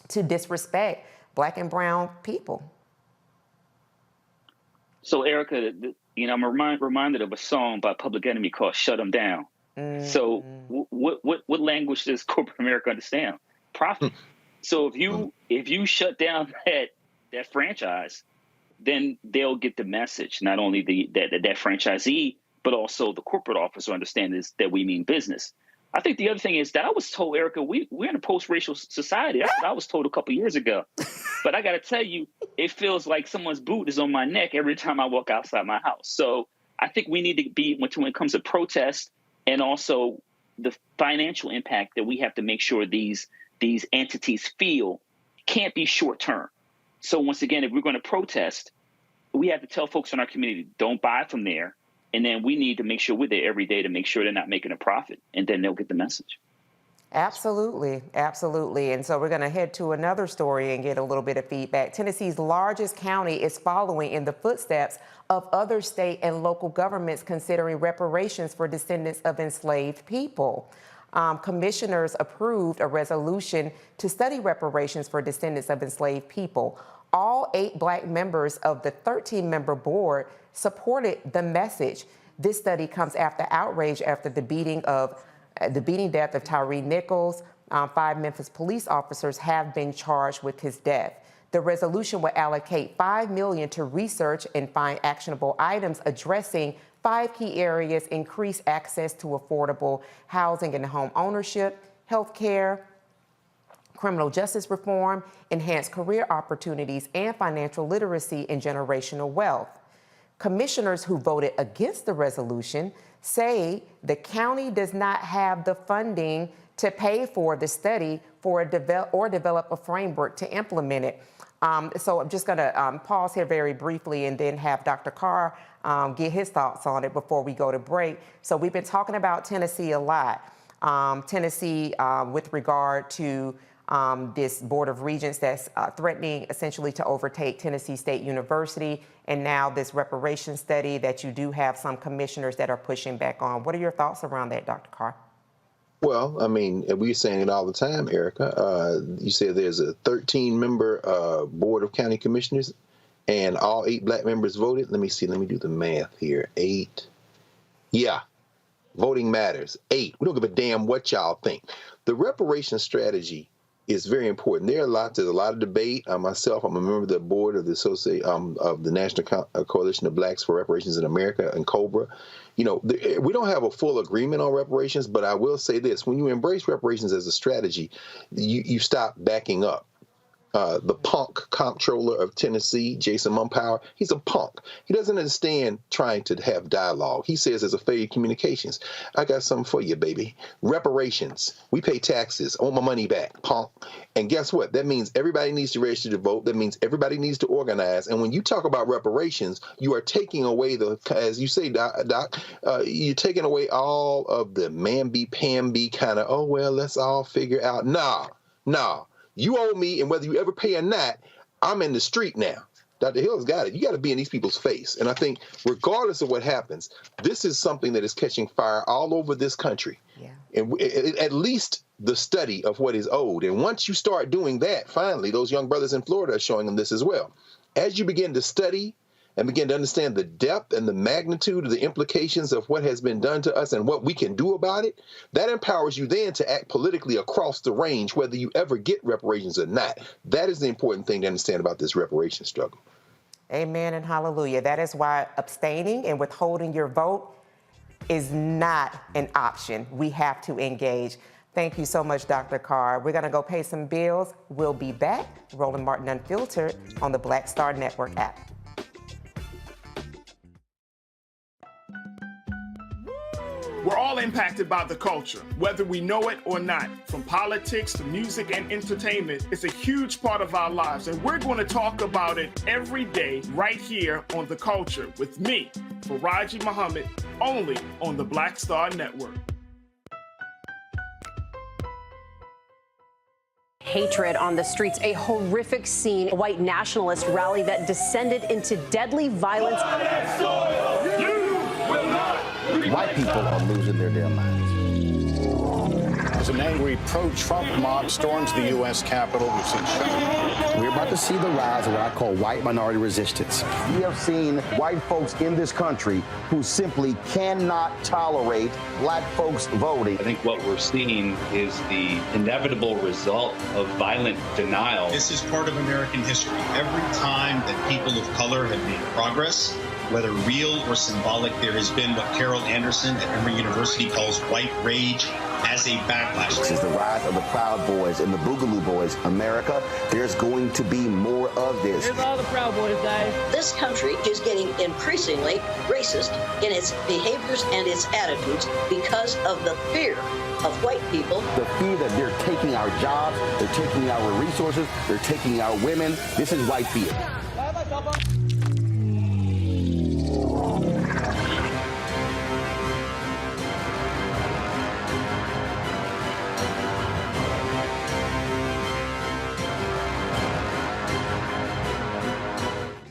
to disrespect Black and brown people? So, Erica, you know, I'm reminded of a song by Public Enemy called "Shut 'Em Down." So, what language does corporate America understand? Profit. So, if you shut down that franchise, then they'll get the message. Not only that franchisee, but also the corporate officer understands that we mean business. I think the other thing is that I was told, Erica, we're in a post-racial society. That's what I was told a couple years ago. But I got to tell you, it feels like someone's boot is on my neck every time I walk outside my house. So I think we need to be, when it comes to protest and also the financial impact that we have to make sure these entities feel can't be short-term. So once again, if we're going to protest, we have to tell folks in our community, don't buy from there. And then we need to make sure we're there every day to make sure they're not making a profit. And then they'll get the message. Absolutely. Absolutely. And so we're going to head to another story and get a little bit of feedback. Tennessee's largest county is following in the footsteps of other state and local governments considering reparations for descendants of enslaved people. commissioners approved a resolution to study reparations for descendants of enslaved people. All 8 Black members of the 13-member board supported the message. This study comes after outrage after the beating death of Tyree Nichols. 5 Memphis police officers have been charged with his death. The resolution will allocate $5 million to research and find actionable items addressing 5 key areas: increased access to affordable housing and home ownership, health care, criminal justice reform, enhanced career opportunities, and financial literacy and generational wealth. Commissioners who voted against the resolution say the county does not have the funding to pay for the study or develop a framework to implement it. So I'm just going to pause here very briefly and then have Dr. Carr get his thoughts on it before we go to break. So we've been talking about Tennessee a lot. Tennessee, with regard to this Board of Regents that's threatening essentially to overtake Tennessee State University, and now this reparations study that you do have some commissioners that are pushing back on. What are your thoughts around that, Dr. Carr? Well, I mean, we're saying it all the time, Erica. You said there's a 13-member board of county commissioners, and all 8 Black members voted. Let me see. Let me do the math here. 8. Yeah. Voting matters. 8. We don't give a damn what y'all think. The reparations strategy is very important. There's a lot of debate. Myself, I'm a member of the board of the National Coalition of Blacks for Reparations in America, and COBRA. You know, we don't have a full agreement on reparations, but I will say this: when you embrace reparations as a strategy, you stop backing up. The punk comptroller of Tennessee, Jason Mumpower, he's a punk. He doesn't understand trying to have dialogue. He says there's a failure of communications. I got something for you, baby. Reparations. We pay taxes. I want my money back, punk. And guess what? That means everybody needs to register to vote. That means everybody needs to organize. And when you talk about reparations, you are taking away as you say, Doc, you're taking away all of the mamby-pamby kind of, oh, well, let's all figure out. Nah. You owe me, and whether you ever pay or not, I'm in the street now. Dr. Hill's got it. You got to be in these people's face. And I think regardless of what happens, this is something that is catching fire all over this country. Yeah. And at least the study of what is owed. And once you start doing that, finally, those young brothers in Florida are showing them this as well. As you begin to study and begin to understand the depth and the magnitude of the implications of what has been done to us and what we can do about it, that empowers you then to act politically across the range, whether you ever get reparations or not. That is the important thing to understand about this reparation struggle. Amen and hallelujah. That is why abstaining and withholding your vote is not an option. We have to engage. Thank you so much, Dr. Carr. We're going to go pay some bills. We'll be back. Roland Martin Unfiltered on the Black Star Network app. We're all impacted by the culture, whether we know it or not. From politics to music and entertainment, it's a huge part of our lives, and we're going to talk about it every day right here on The Culture with me, Faraji Muhammad, only on the Black Star Network. Hatred on the streets, a horrific scene, a white nationalist rally that descended into deadly violence. White people are losing their damn minds. As an angry pro-Trump mob storms the U.S. Capitol, we've seen shooting. We're about to see the rise of what I call white minority resistance. We have seen white folks in this country who simply cannot tolerate black folks voting. I think what we're seeing is the inevitable result of violent denial. This is part of American history. Every time that people of color have made progress, whether real or symbolic, there has been what Carol Anderson at Emory University calls white rage as a backlash. This is the rise of the Proud Boys and the Boogaloo Boys. America, there's going to be more of this. Here's all the Proud Boys, guys. This country is getting increasingly racist in its behaviors and its attitudes because of the fear of white people. The fear that they're taking our jobs, they're taking our resources, they're taking our women. This is white fear.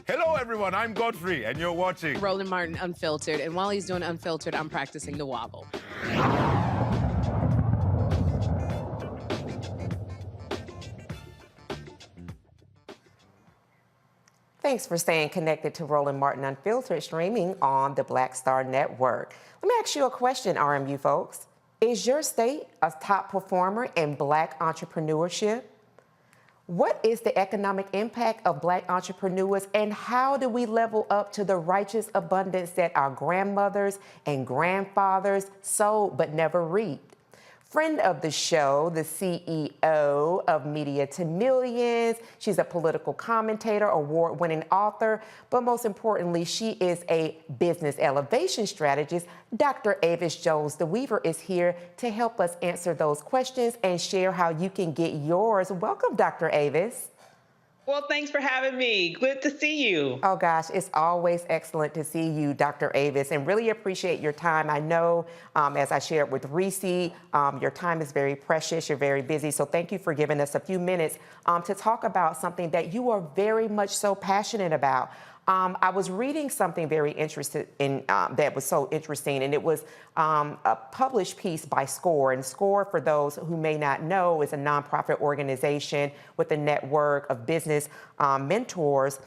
Hello, everyone. I'm Godfrey, and you're watching Roland Martin Unfiltered. And while he's doing Unfiltered, I'm practicing the wobble. Thanks for staying connected to Roland Martin Unfiltered, streaming on the Black Star Network. Let me ask you a question, RMU folks. Is your state a top performer in Black entrepreneurship? What is the economic impact of Black entrepreneurs, and how do we level up to the righteous abundance that our grandmothers and grandfathers sowed but never reaped? Friend of the show, the CEO of Media to Millions. She's a political commentator, award-winning author, but most importantly, she is a business elevation strategist. Dr. Avis Jones the Weaver is here to help us answer those questions and share how you can get yours. Welcome, Dr. Avis. Well, thanks for having me. Good to see you. Oh, gosh, it's always excellent to see you, Dr. Avis, and really appreciate your time. I know, as I shared with Reese, your time is very precious. You're very busy. So thank you for giving us a few minutes to talk about something that you are very much so passionate about. I was reading something very interested in that was so interesting, and it was a published piece by SCORE. And SCORE, for those who may not know, is a nonprofit organization with a network of business mentors,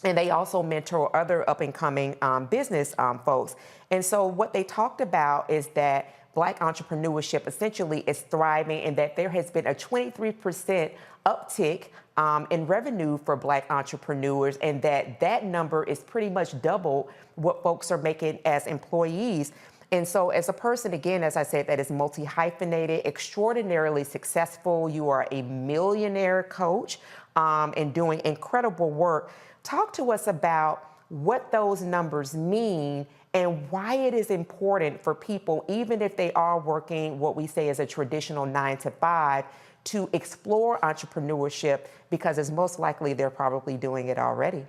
and they also mentor other up-and-coming business folks. And so what they talked about is that Black entrepreneurship essentially is thriving, and that there has been a 23% uptick in revenue for Black entrepreneurs, and that number is pretty much double what folks are making as employees. And so as a person, again, as I said, that is multi-hyphenated, extraordinarily successful, you are a millionaire coach and doing incredible work. Talk to us about what those numbers mean and why it is important for people, even if they are working what we say is a traditional 9-to-5, to explore entrepreneurship, because it's most likely they're probably doing it already.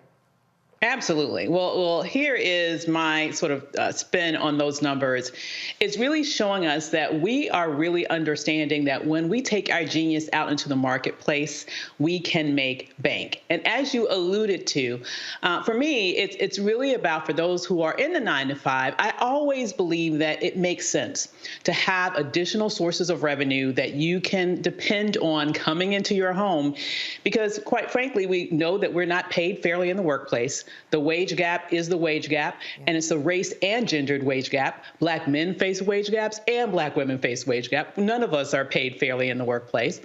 Absolutely. Well, here is my sort of spin on those numbers. It's really showing us that we are really understanding that when we take our genius out into the marketplace, we can make bank. And as you alluded to, for me, it's really about, for those who are in the 9-to-5, I always believe that it makes sense to have additional sources of revenue that you can depend on coming into your home, because quite frankly, we know that we're not paid fairly in the workplace. The wage gap is the wage gap, and it's a race and gendered wage gap. Black men face wage gaps and Black women face wage gap. None of us are paid fairly in the workplace.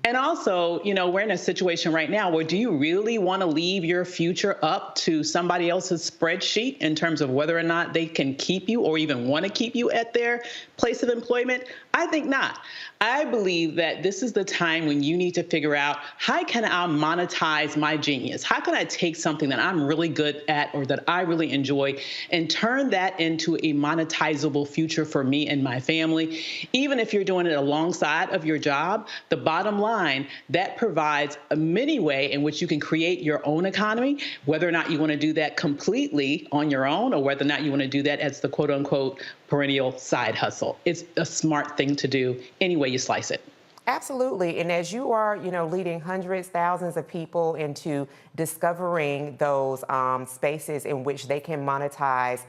And also, you know, we're in a situation right now where, do you really want to leave your future up to somebody else's spreadsheet in terms of whether or not they can keep you or even want to keep you at their place of employment? I think not. I believe that this is the time when you need to figure out, how can I monetize my genius? How can I take something that I'm really good at or that I really enjoy and turn that into a monetizable future for me and my family? Even if you're doing it alongside of your job, the bottom line, that provides a mini way in which you can create your own economy, whether or not you want to do that completely on your own or whether or not you want to do that as the quote unquote perennial side hustle. It's a smart thing to do any way you slice it. Absolutely. And as you are, you know, leading hundreds, thousands of people into discovering those spaces in which they can monetize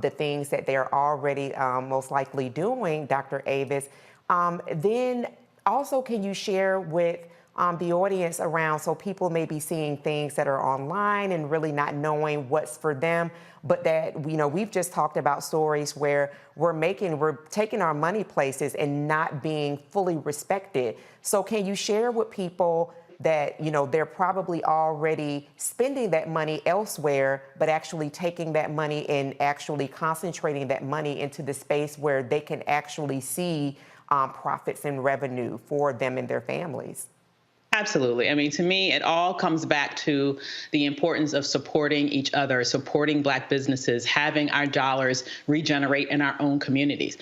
the things that they're already most likely doing, Dr. Avis, then also can you share with the audience around, so people may be seeing things that are online and really not knowing what's for them, but that, you know, we've just talked about stories where we're taking our money places and not being fully respected. So can you share with people that, you know, they're probably already spending that money elsewhere, but actually taking that money and actually concentrating that money into the space where they can actually see profits and revenue for them and their families? Absolutely. I mean, to me, it all comes back to the importance of supporting each other, supporting Black businesses, having our dollars regenerate in our own communities.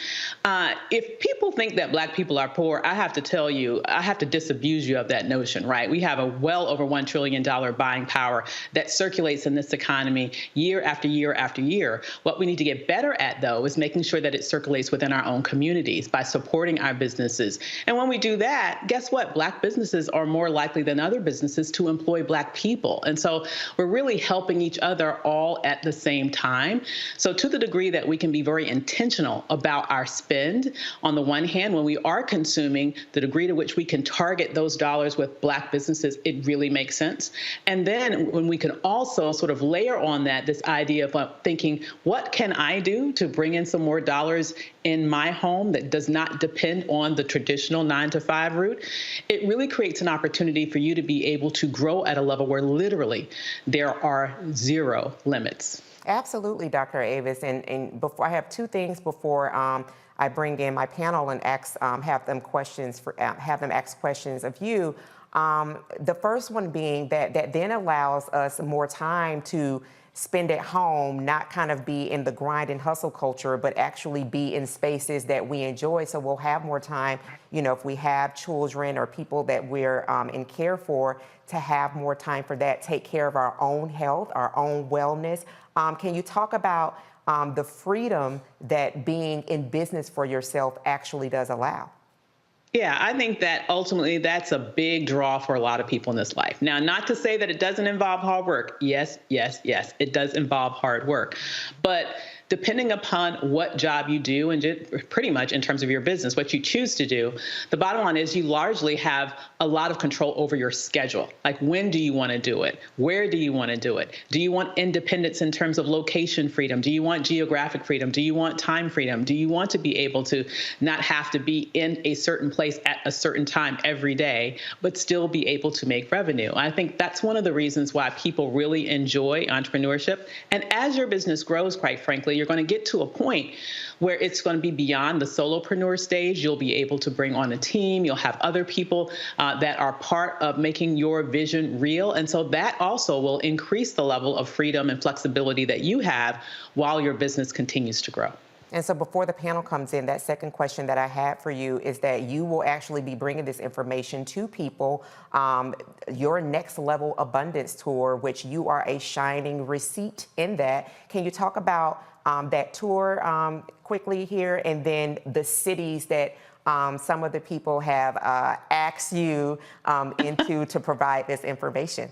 If people think that Black people are poor, I have to tell you, I have to disabuse you of that notion, right? We have a well over $1 trillion buying power that circulates in this economy year after year after year. What we need to get better at, though, is making sure that it circulates within our own communities by supporting our businesses. And when we do that, guess what? Black businesses are more more likely than other businesses to employ Black people. And so we're really helping each other all at the same time. So to the degree that we can be very intentional about our spend, on the one hand, when we are consuming, the degree to which we can target those dollars with Black businesses, it really makes sense. And then when we can also sort of layer on that this idea of thinking, what can I do to bring in some more dollars in my home that does not depend on the traditional 9-to-5 route, it really creates an opportunity for you to be able to grow at a level where literally there are zero limits. Absolutely, Dr. Avis. And before I have two things before I bring in my panel and have them ask questions of you. The first one being that then allows us more time to spend at home, not kind of be in the grind and hustle culture, but actually be in spaces that we enjoy. So we'll have more time, if we have children or people that we're in care for, to have more time for that, take care of our own health, our own wellness. Can you talk about the freedom that being in business for yourself actually does allow? Yeah, I think that ultimately that's a big draw for a lot of people in this life. Now, not to say that it doesn't involve hard work. Yes, it does involve hard work. But depending upon what job you do and pretty much in terms of your business, what you choose to do, the bottom line is you largely have a lot of control over your schedule. Like, when do you want to do it? Where do you want to do it? Do you want independence in terms of location freedom? Do you want geographic freedom? Do you want time freedom? Do you want to be able to not have to be in a certain place at a certain time every day, but still be able to make revenue? I think that's one of the reasons why people really enjoy entrepreneurship. And as your business grows, quite frankly, you're going to get to a point where it's going to be beyond the solopreneur stage. You'll be able to bring on a team. You'll have other people that are part of making your vision real. And so that also will increase the level of freedom and flexibility that you have while your business continues to grow. And so before the panel comes in, that second question that I had for you is that you will actually be bringing this information to people, your Next Level Abundance Tour, which you are a shining receipt in that. Can you talk about that tour quickly here, and then the cities that some of the people have asked you to provide this information?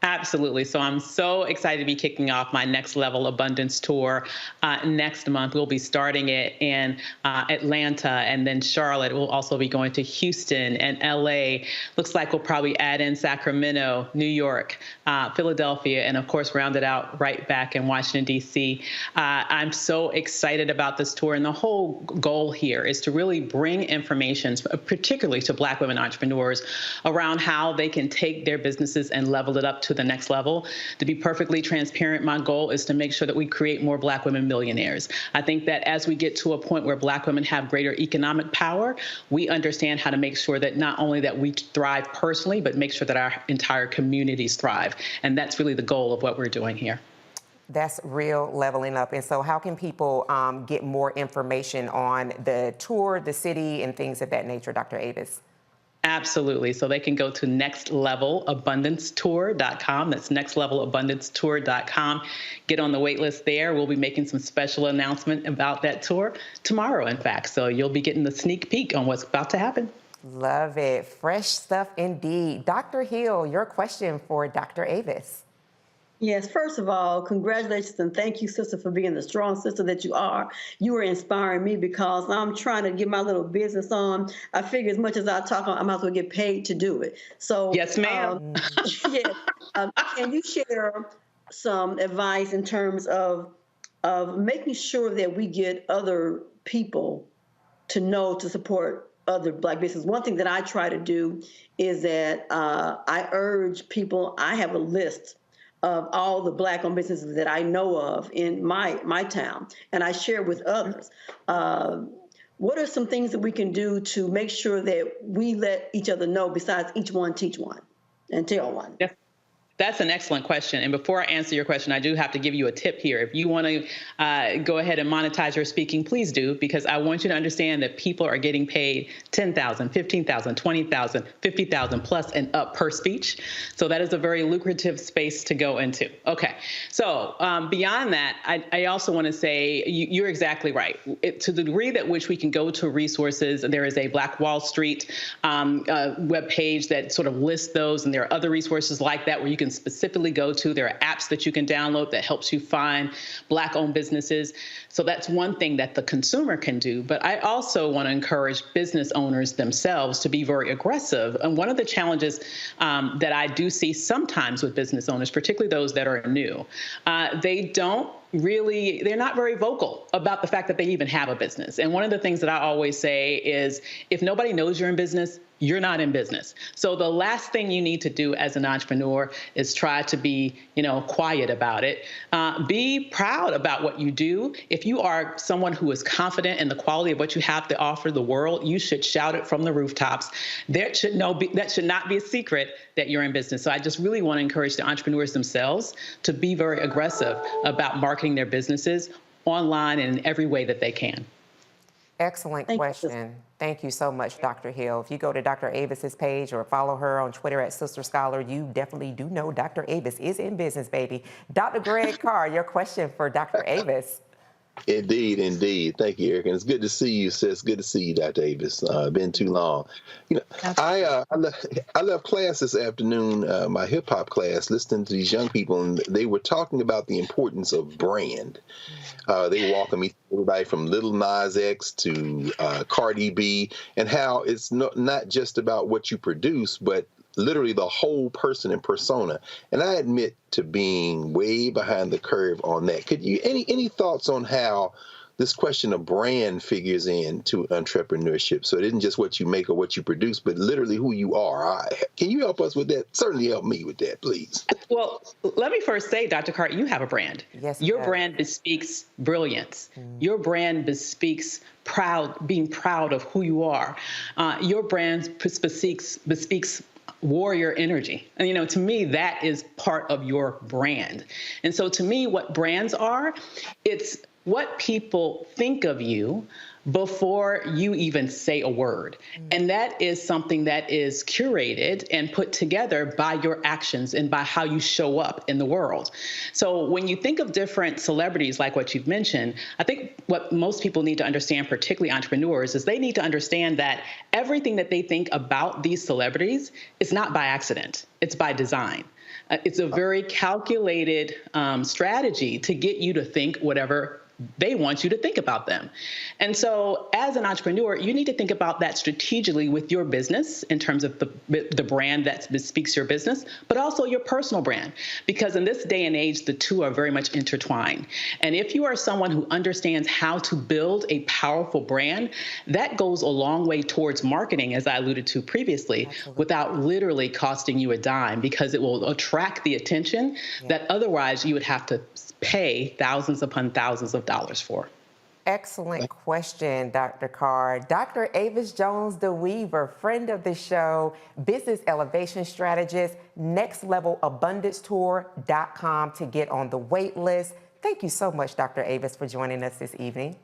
Absolutely. So I'm so excited to be kicking off my Next Level Abundance Tour next month. We'll be starting it in Atlanta and then Charlotte. We'll also be going to Houston and LA. Looks like we'll probably add in Sacramento, New York, Philadelphia, and of course, round it out right back in Washington, D.C. I'm so excited about this tour. And the whole goal here is to really bring information, particularly to Black women entrepreneurs, around how they can take their businesses and level it up to the next level. To be perfectly transparent, my goal is to make sure that we create more Black women millionaires. I think that as we get to a point where Black women have greater economic power, we understand how to make sure that not only that we thrive personally, but make sure that our entire communities thrive. And that's really the goal of what we're doing here. That's real leveling up. And so how can people get more information on the tour, the city, and things of that nature, Dr. Avis? Absolutely. So they can go to nextlevelabundancetour.com. That's nextlevelabundancetour.com. Get on the wait list there. We'll be making some special announcement about that tour tomorrow, in fact. So you'll be getting the sneak peek on what's about to happen. Love it. Fresh stuff indeed. Dr. Hill, your question for Dr. Avis. Yes, first of all, congratulations and thank you, sister, for being the strong sister that you are. You are inspiring me because I'm trying to get my little business on. I figure as much as I talk, I might as well get paid to do it. So yes, ma'am. Can you share some advice in terms of making sure that we get other people to know to support other Black businesses? One thing that I try to do is that I urge people, I have a list of all the Black-owned businesses that I know of in my town, and I share with others. What are some things that we can do to make sure that we let each other know, besides each one teach one and tell one? Yes. That's an excellent question. And before I answer your question, I do have to give you a tip here. If you want to go ahead and monetize your speaking, please do, because I want you to understand that people are getting paid $10,000, $15,000, $20,000, $50,000 plus and up per speech. So that is a very lucrative space to go into. Okay. So beyond that, I also want to say you're exactly right. To the degree that which we can go to resources, there is a Black Wall Street webpage that sort of lists those, and there are other resources like that where you can specifically go to. There are apps that you can download that helps you find Black-owned businesses. So that's one thing that the consumer can do. But I also want to encourage business owners themselves to be very aggressive. And one of the challenges that I do see sometimes with business owners, particularly those that are new, they're not very vocal about the fact that they even have a business. And one of the things that I always say is, if nobody knows you're in business, you're not in business. So the last thing you need to do as an entrepreneur is try to be, quiet about it. Be proud about what you do. If you are someone who is confident in the quality of what you have to offer the world, you should shout it from the rooftops. That should not be a secret that you're in business. So I just really want to encourage the entrepreneurs themselves to be very aggressive about marketing their businesses online and in every way that they can. Excellent question. Thank you so much, Dr. Hill. If you go to Dr. Avis's page or follow her on Twitter at Sister Scholar, you definitely do know Dr. Avis is in business, baby. Dr. Greg Carr, your question for Dr. Avis. Indeed. Thank you, Eric. And it's good to see you, sis. Good to see you, Dr. Avis. Been too long. I left class this afternoon, my hip hop class, listening to these young people, and they were talking about the importance of brand. They were walking me through everybody from Little Nas X to Cardi B, and how it's not just about what you produce, but literally the whole person and persona. And I admit to being way behind the curve on that. Could you any thoughts on how this question of brand figures into entrepreneurship? So it isn't just what you make or what you produce, but literally who you are. Can you help us with that? Certainly help me with that, please. Well, let me first say, Dr. Carr, you have a brand. Yes. Your brand bespeaks brilliance. Your brand bespeaks being proud of who you are. Your brand bespeaks warrior energy. And, to me, that is part of your brand. And so to me, what brands are, it's what people think of you before you even say a word. And that is something that is curated and put together by your actions and by how you show up in the world. So when you think of different celebrities like what you've mentioned, I think what most people need to understand, particularly entrepreneurs, is they need to understand that everything that they think about these celebrities is not by accident. It's by design. It's a very calculated strategy to get you to think whatever they want you to think about them. And so as an entrepreneur, you need to think about that strategically with your business in terms of the brand that bespeaks your business, but also your personal brand, because in this day and age, the two are very much intertwined. And if you are someone who understands how to build a powerful brand, that goes a long way towards marketing, as I alluded to previously, without literally costing you a dime, because it will attract the attention that otherwise you would have to pay thousands upon thousands of dollars for. Excellent question, Dr. Carr. Dr. Avis Jones, the Weaver, friend of the show, business elevation strategist, nextlevelabundancetour.com to get on the wait list. Thank you so much, Dr. Avis, for joining us this evening.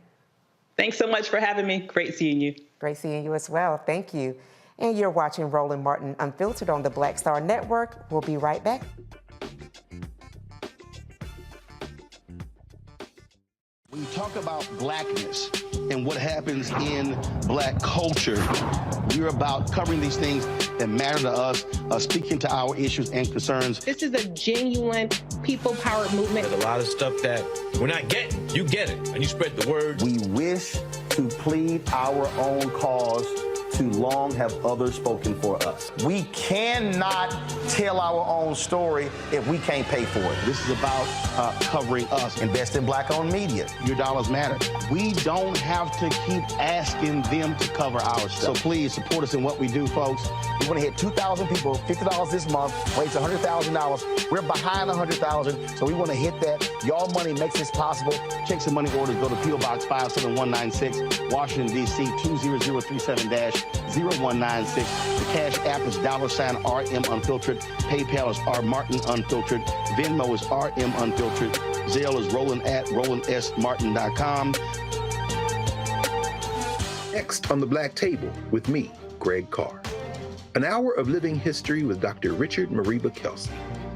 Thanks so much for having me. Great seeing you. Great seeing you as well. Thank you. And you're watching Roland Martin Unfiltered on the Black Star Network. We'll be right back. When you talk about blackness and what happens in black culture, we're about covering these things that matter to us, speaking to our issues and concerns. This is a genuine people-powered movement. There's a lot of stuff that we're not getting. You get it, and you spread the word. We wish to plead our own cause. Too long have others spoken for us. We cannot tell our own story if we can't pay for it. This is about covering us. Invest in black-owned media. Your dollars matter. We don't have to keep asking them to cover our stuff. So please support us in what we do, folks. We want to hit 2,000 people, $50 this month, raise $100,000. We're behind $100,000, so we want to hit that. Y'all money makes this possible. Check some money orders. Go to P.O. Box 57196, Washington, D.C. 20037- 0196. The Cash App is $RM Unfiltered. PayPal is R Martin Unfiltered. Venmo is RM Unfiltered. Zelle is Roland at RolandSMartin.com. Next on the Black Table with me, Greg Carr. An hour of living history with Dr. Richard Mariba Kelsey,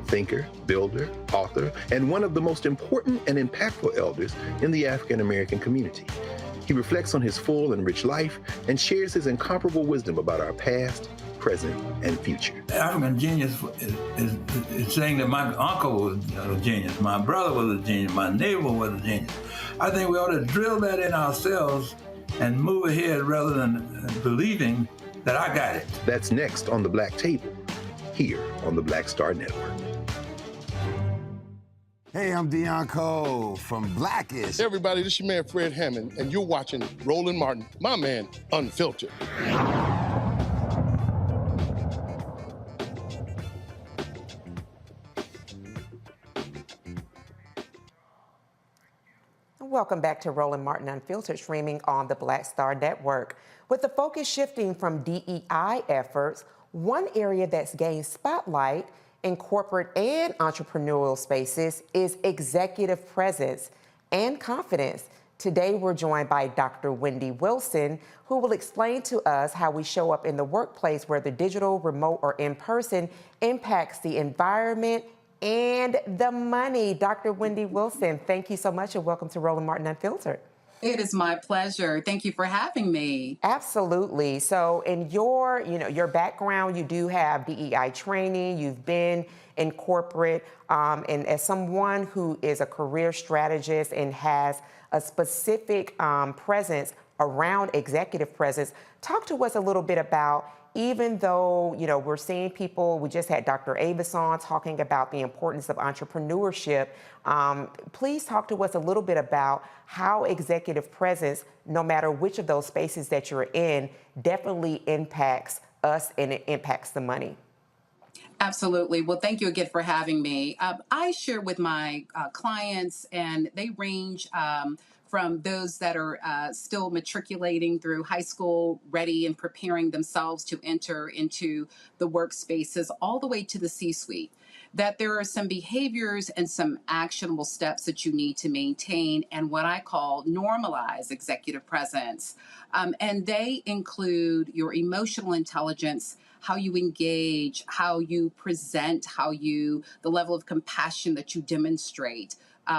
thinker, builder, author, and one of the most important and impactful elders in the African American community. He reflects on his full and rich life and shares his incomparable wisdom about our past, present, and future. African genius is saying that my uncle was a genius, my brother was a genius, my neighbor was a genius. I think we ought to drill that in ourselves and move ahead rather than believing that I got it. That's next on the Black Table, here on the Black Star Network. Hey, I'm Deion Cole from Blackish. Hey everybody, this is your man Fred Hammond, and you're watching Roland Martin, my man, Unfiltered. Welcome back to Roland Martin Unfiltered, streaming on the Black Star Network. With the focus shifting from DEI efforts, one area that's gained spotlight in corporate and entrepreneurial spaces is executive presence and confidence. Today, we're joined by Dr. Wendy Wilson, who will explain to us how we show up in the workplace, where the digital, remote, or in-person impacts the environment and the money. Dr. Wendy Wilson, thank you so much and welcome to Roland Martin Unfiltered. It is my pleasure. Thank you for having me. Absolutely. So in your background, you do have DEI training, you've been in corporate, and as someone who is a career strategist and has a specific presence around executive presence, talk to us a little bit about, even though, we're seeing people, we just had Dr. Avis on talking about the importance of entrepreneurship. Please talk to us a little bit about how executive presence, no matter which of those spaces that you're in, definitely impacts us and it impacts the money. Absolutely. Well, thank you again for having me. I share with my clients, and they range from those that are still matriculating through high school, ready and preparing themselves to enter into the workspaces, all the way to the C-suite, that there are some behaviors and some actionable steps that you need to maintain and what I call normalize executive presence. And they include your emotional intelligence, how you engage, how you present, the level of compassion that you demonstrate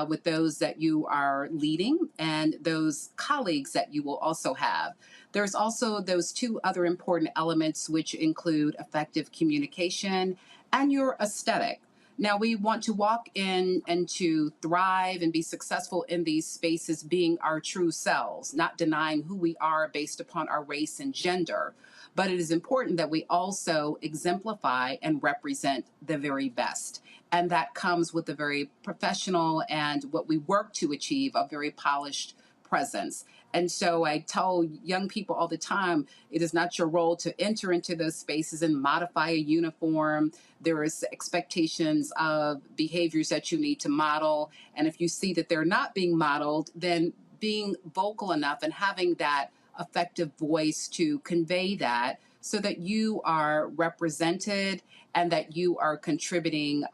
with those that you are leading and those colleagues that you will also have. There's also those two other important elements, which include effective communication and your aesthetic. Now, we want to walk in and to thrive and be successful in these spaces being our true selves, not denying who we are based upon our race and gender. But it is important that we also exemplify and represent the very best. And that comes with a very professional and what we work to achieve, a very polished presence. And so I tell young people all the time, it is not your role to enter into those spaces and modify a uniform. There is expectations of behaviors that you need to model. And if you see that they're not being modeled, then being vocal enough and having that effective voice to convey that so that you are represented and that you are contributing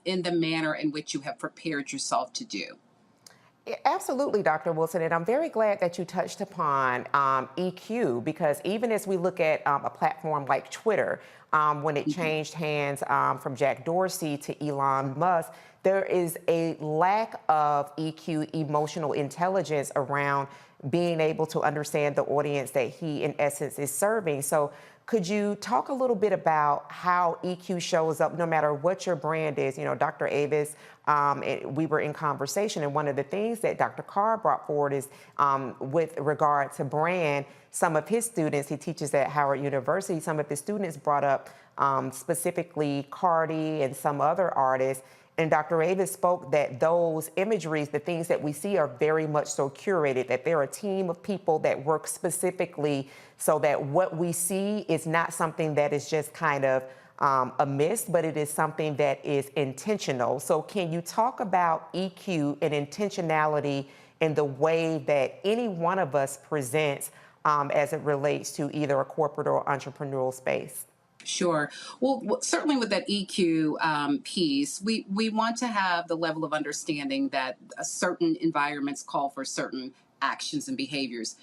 in the manner in which you have prepared yourself to do. Absolutely, Dr. Wilson, and I'm very glad that you touched upon EQ, because even as we look at a platform like Twitter, when it changed hands from Jack Dorsey to Elon Musk, there is a lack of EQ, emotional intelligence, around being able to understand the audience that he, in essence, is serving. So could you talk a little bit about how EQ shows up no matter what your brand is? Dr. Avis, we were in conversation, and one of the things that Dr. Carr brought forward is with regard to brand, some of his students, he teaches at Howard University, some of his students brought up specifically Cardi and some other artists. And Dr. Avis spoke that those imageries, the things that we see, are very much so curated, that they're a team of people that work specifically so that what we see is not something that is just kind of a miss, but it is something that is intentional. So can you talk about EQ and intentionality in the way that any one of us presents as it relates to either a corporate or entrepreneurial space? Sure. Well, certainly with that EQ piece, we want to have the level of understanding that certain environments call for certain actions and behaviors.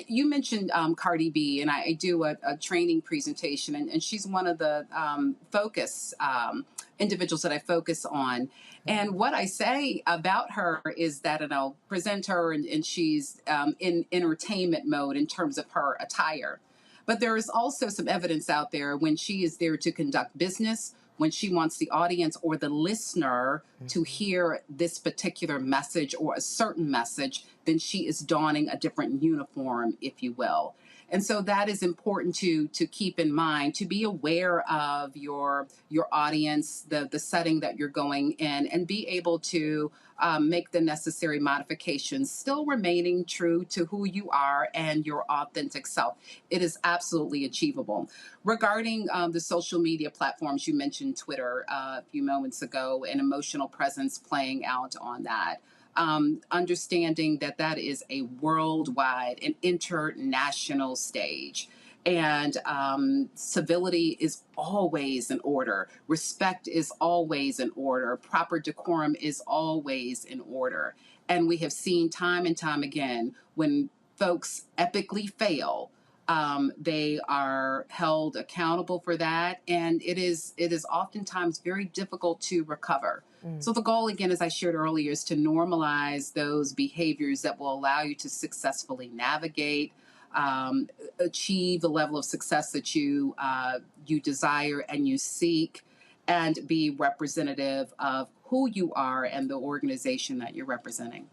You mentioned Cardi B, and I do a training presentation, and she's one of the focus individuals that I focus on. And what I say about her is that, and I'll present her, and she's in entertainment mode in terms of her attire. But there is also some evidence out there when she is there to conduct business, when she wants the audience or the listener to hear this particular message or a certain message, then she is donning a different uniform, if you will. And so that is important to keep in mind, to be aware of your audience, the setting that you're going in, and be able to make the necessary modifications, still remaining true to who you are and your authentic self. It is absolutely achievable. Regarding the social media platforms, you mentioned Twitter a few moments ago, and emotional presence playing out on that. Understanding that that is a worldwide and international stage. And civility is always in order. Respect is always in order. Proper decorum is always in order. And we have seen time and time again when folks epically fail, they are held accountable for that. And it is oftentimes very difficult to recover. So the goal, again, as I shared earlier, is to normalize those behaviors that will allow you to successfully navigate, achieve the level of success that you desire and you seek, and be representative of who you are and the organization that you're representing.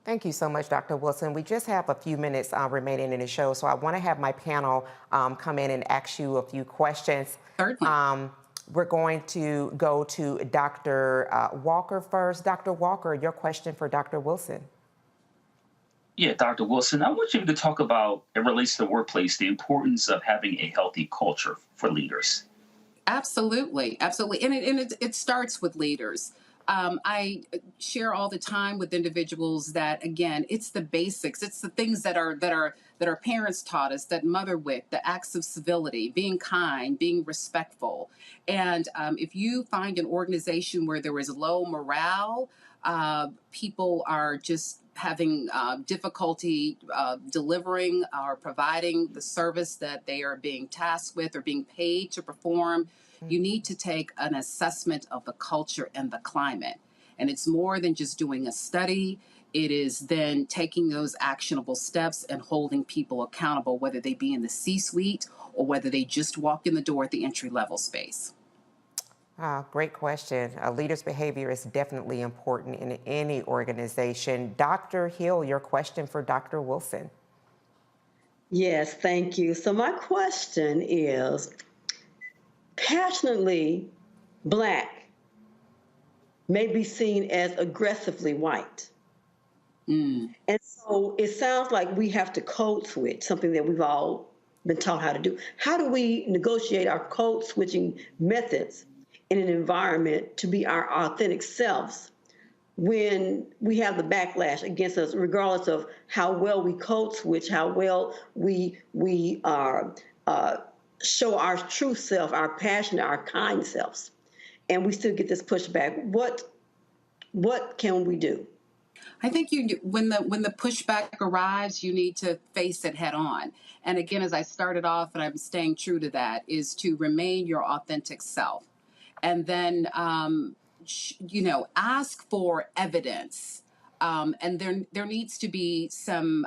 Thank you so much, Dr. Wilson. We just have a few minutes remaining in the show, so I want to have my panel come in and ask you a few questions. Certainly. We're going to go to Dr. Walker first. Dr. Walker, your question for Dr. Wilson. Yeah, Dr. Wilson, I want you to talk about, it relates to the workplace, the importance of having a healthy culture for leaders. Absolutely, absolutely. And it starts with leaders. I share all the time with individuals that, again, it's the basics. It's the things that our parents taught us, that mother wick, the acts of civility, being kind, being respectful. And if you find an organization where there is low morale, people are just having difficulty delivering or providing the service that they are being tasked with or being paid to perform, you need to take an assessment of the culture and the climate. And it's more than just doing a study. It is then taking those actionable steps and holding people accountable, whether they be in the C-suite or whether they just walk in the door at the entry-level space. Great question. Leaders' behavior is definitely important in any organization. Dr. Hill, your question for Dr. Wilson. Yes, thank you. So my question is, passionately Black may be seen as aggressively white. And so it sounds like we have to code switch, something that we've all been taught how to do. How do we negotiate our code switching methods in an environment to be our authentic selves when we have the backlash against us, regardless of how well we code switch, how well we are show our true self, our passionate, our kind selves, and we still get this pushback? What can we do? I think when the pushback arrives, you need to face it head on. And again, as I started off, and I'm staying true to that, is to remain your authentic self. And then, ask for evidence. And there needs to be some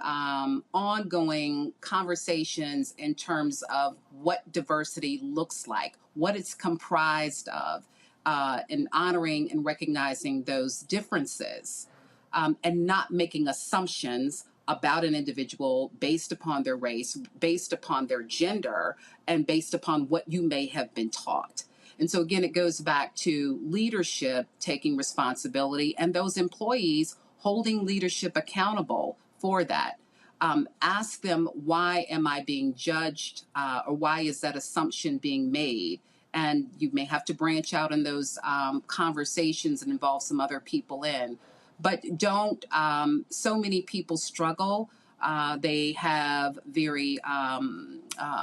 ongoing conversations in terms of what diversity looks like, what it's comprised of, and honoring and recognizing those differences, and not making assumptions about an individual based upon their race, based upon their gender, and based upon what you may have been taught. And so again, it goes back to leadership taking responsibility and those employees holding leadership accountable for that. Ask them, why am I being judged, or why is that assumption being made? And you may have to branch out in those conversations and involve some other people in. But don't, so many people struggle They have very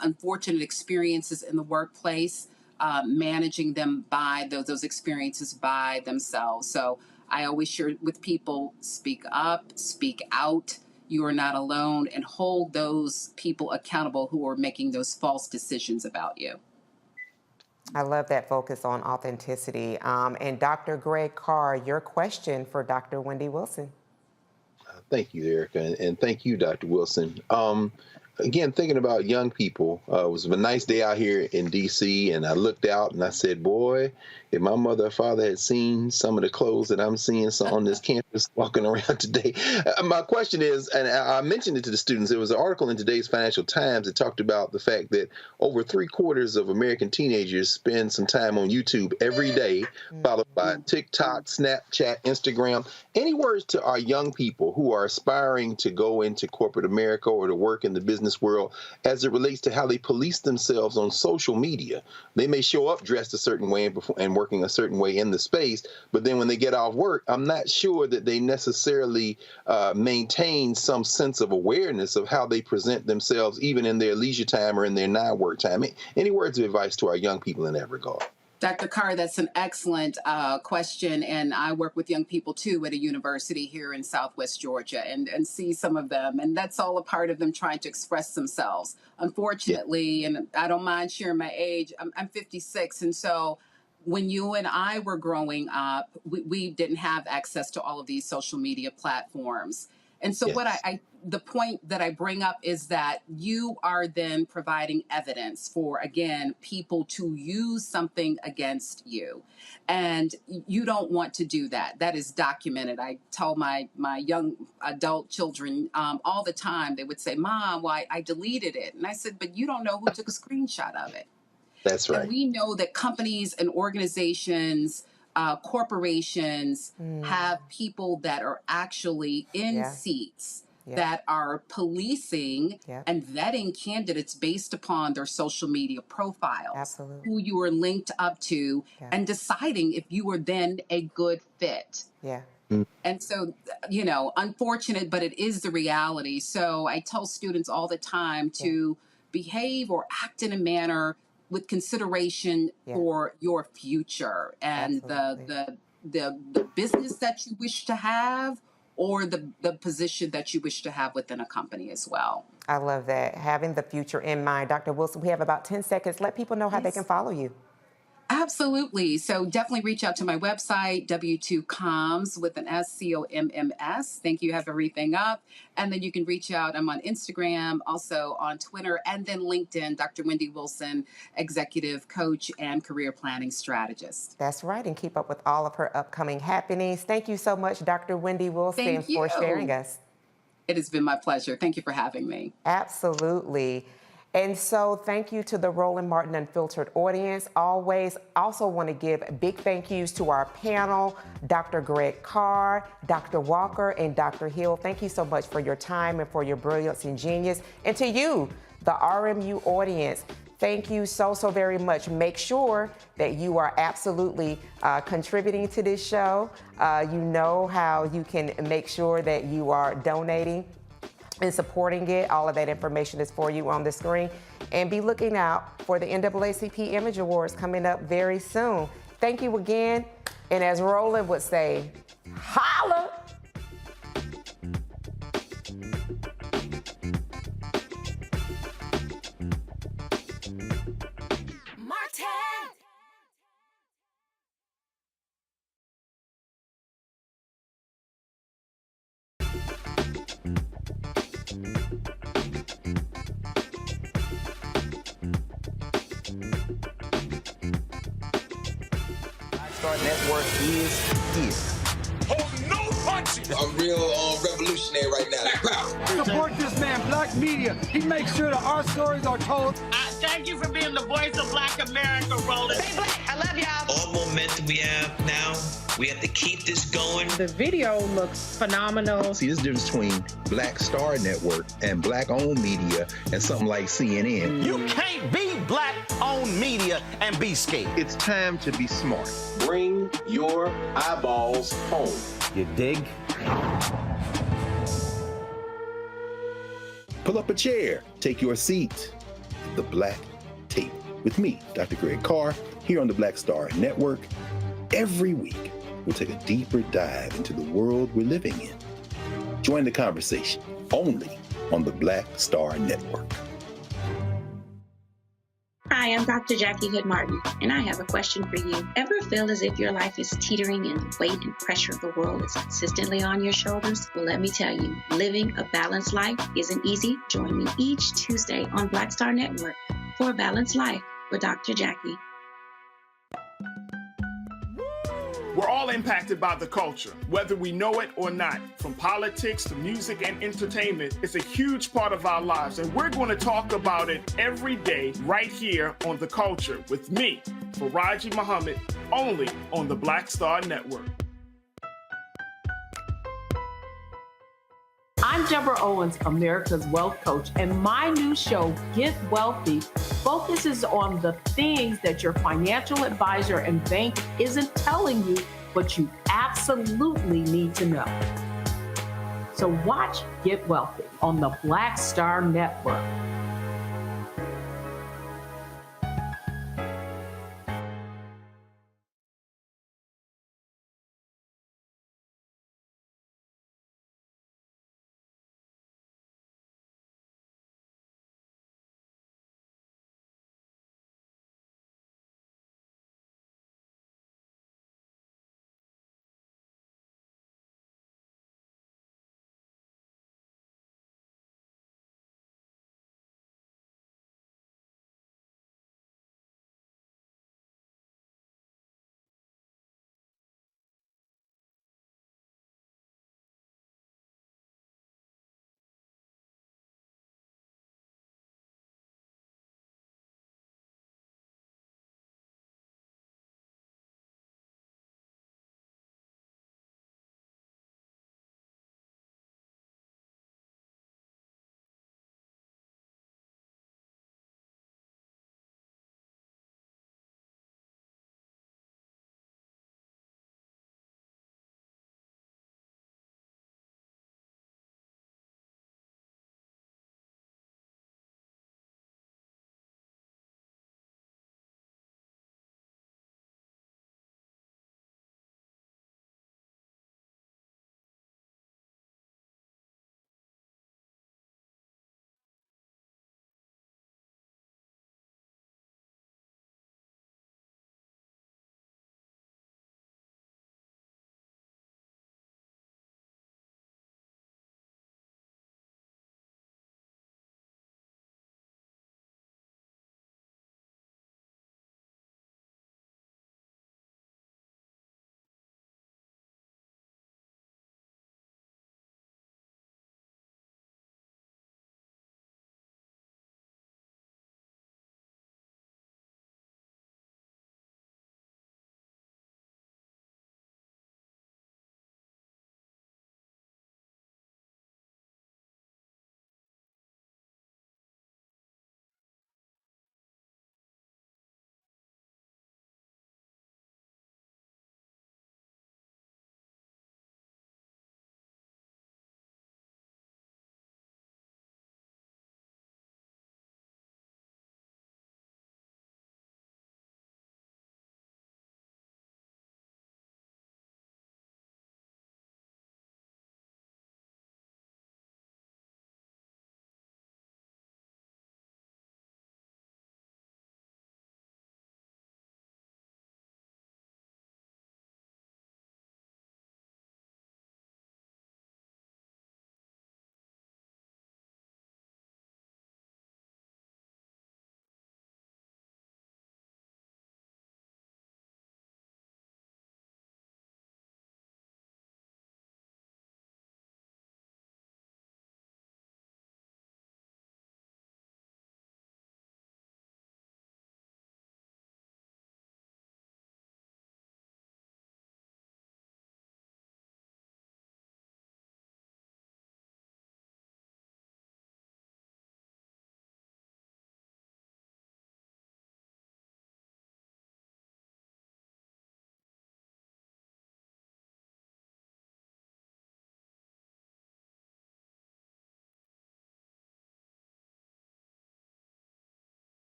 unfortunate experiences in the workplace, managing them by those experiences by themselves. So I always share with people, speak up, speak out. You are not alone, and hold those people accountable who are making those false decisions about you. I love that focus on authenticity. And Dr. Greg Carr, your question for Dr. Wendy Wilson. Thank you, Erica, and thank you, Dr. Wilson. Again, thinking about young people, it was a nice day out here in D.C., and I looked out and I said, boy, if my mother or father had seen some of the clothes that I'm seeing on this campus walking around today. My question is, and I mentioned it to the students, there was an article in today's Financial Times that talked about the fact that over 3/4 of American teenagers spend some time on YouTube every day, followed by TikTok, Snapchat, Instagram. Any words to our young people who are aspiring to go into corporate America or to work in the business world as it relates to how they police themselves on social media? They may show up dressed a certain way and working a certain way in the space, but then when they get off work, I'm not sure that they necessarily maintain some sense of awareness of how they present themselves even in their leisure time or in their non-work time. Any words of advice to our young people in that regard? Dr. Carr, that's an excellent question. And I work with young people, too, at a university here in Southwest Georgia and see some of them. And that's all a part of them trying to express themselves. Unfortunately, and I don't mind sharing my age, I'm 56. And so when you and I were growing up, we didn't have access to all of these social media platforms. And so what the point that I bring up is that you are then providing evidence for, again, people to use something against you. And you don't want to do that. That is documented. I tell my young adult children all the time, they would say, Mom, why I deleted it. And I said, but you don't know who took a screenshot of it. That's right. And we know that companies and organizations, corporations have people that are actually in seats that are policing and vetting candidates based upon their social media profiles, who you are linked up to, and deciding if you are then a good fit. And so, you know, unfortunate, but it is the reality. So I tell students all the time to behave or act in a manner with consideration for your future and the business that you wish to have, or the position that you wish to have within a company as well. I love that. Having the future in mind. Dr. Wilson, we have about 10 seconds. Let people know how they can follow you. Absolutely. So definitely reach out to my website, W2Comms with an SCOMMS. Thank you. Have everything up. And then you can reach out. I'm on Instagram, also on Twitter, and then LinkedIn, Dr. Wendy Wilson, Executive Coach and Career Planning Strategist. That's right. And keep up with all of her upcoming happenings. Thank you so much, Dr. Wendy Wilson, for sharing us. It has been my pleasure. Thank you for having me. Absolutely. And so thank you to the Roland Martin Unfiltered audience. Always also want to give big thank yous to our panel, Dr. Greg Carr, Dr. Walker, and Dr. Hill. Thank you so much for your time and for your brilliance and genius. And to you, the RMU audience, thank you so very much. Make sure that you are absolutely contributing to this show. You know how you can make sure that you are donating and supporting it. All of that information is for you on the screen. And be looking out for the NAACP Image Awards coming up very soon. Thank you again. And as Roland would say, holla! Network is it. Hold no punches. I'm real revolutionary right now. Support this man, Black Media. He makes sure that our stories are told. Thank you for being the voice of Black America, Roland. Stay black. I love y'all. All momentum we have now, we have to keep this going. The video looks phenomenal. See, there's a difference between Black Star Network and Black-owned media and something like CNN. You can't be Black-owned media and be scared. It's time to be smart. Bring your eyeballs home. You dig? Pull up a chair, take your seat at the Black Table with me, Dr. Greg Carr, here on the Black Star Network. Every week, we'll take a deeper dive into the world we're living in. Join the conversation only on the Black Star Network. Hi, I'm Dr. Jackie Hood Martin, and I have a question for you. Ever feel as if your life is teetering and the weight and pressure of the world is consistently on your shoulders? Well, let me tell you, living a balanced life isn't easy. Join me each Tuesday on Black Star Network for A Balanced Life with Dr. Jackie. We're all impacted by the culture, whether we know it or not. From politics to music and entertainment, it's a huge part of our lives, and we're going to talk about it every day right here on The Culture with me, Faraji Muhammad, only on the Black Star Network. I'm Deborah Owens, America's Wealth Coach, and my new show, Get Wealthy, focuses on the things that your financial advisor and bank isn't telling you, but you absolutely need to know. So watch Get Wealthy on the Black Star Network.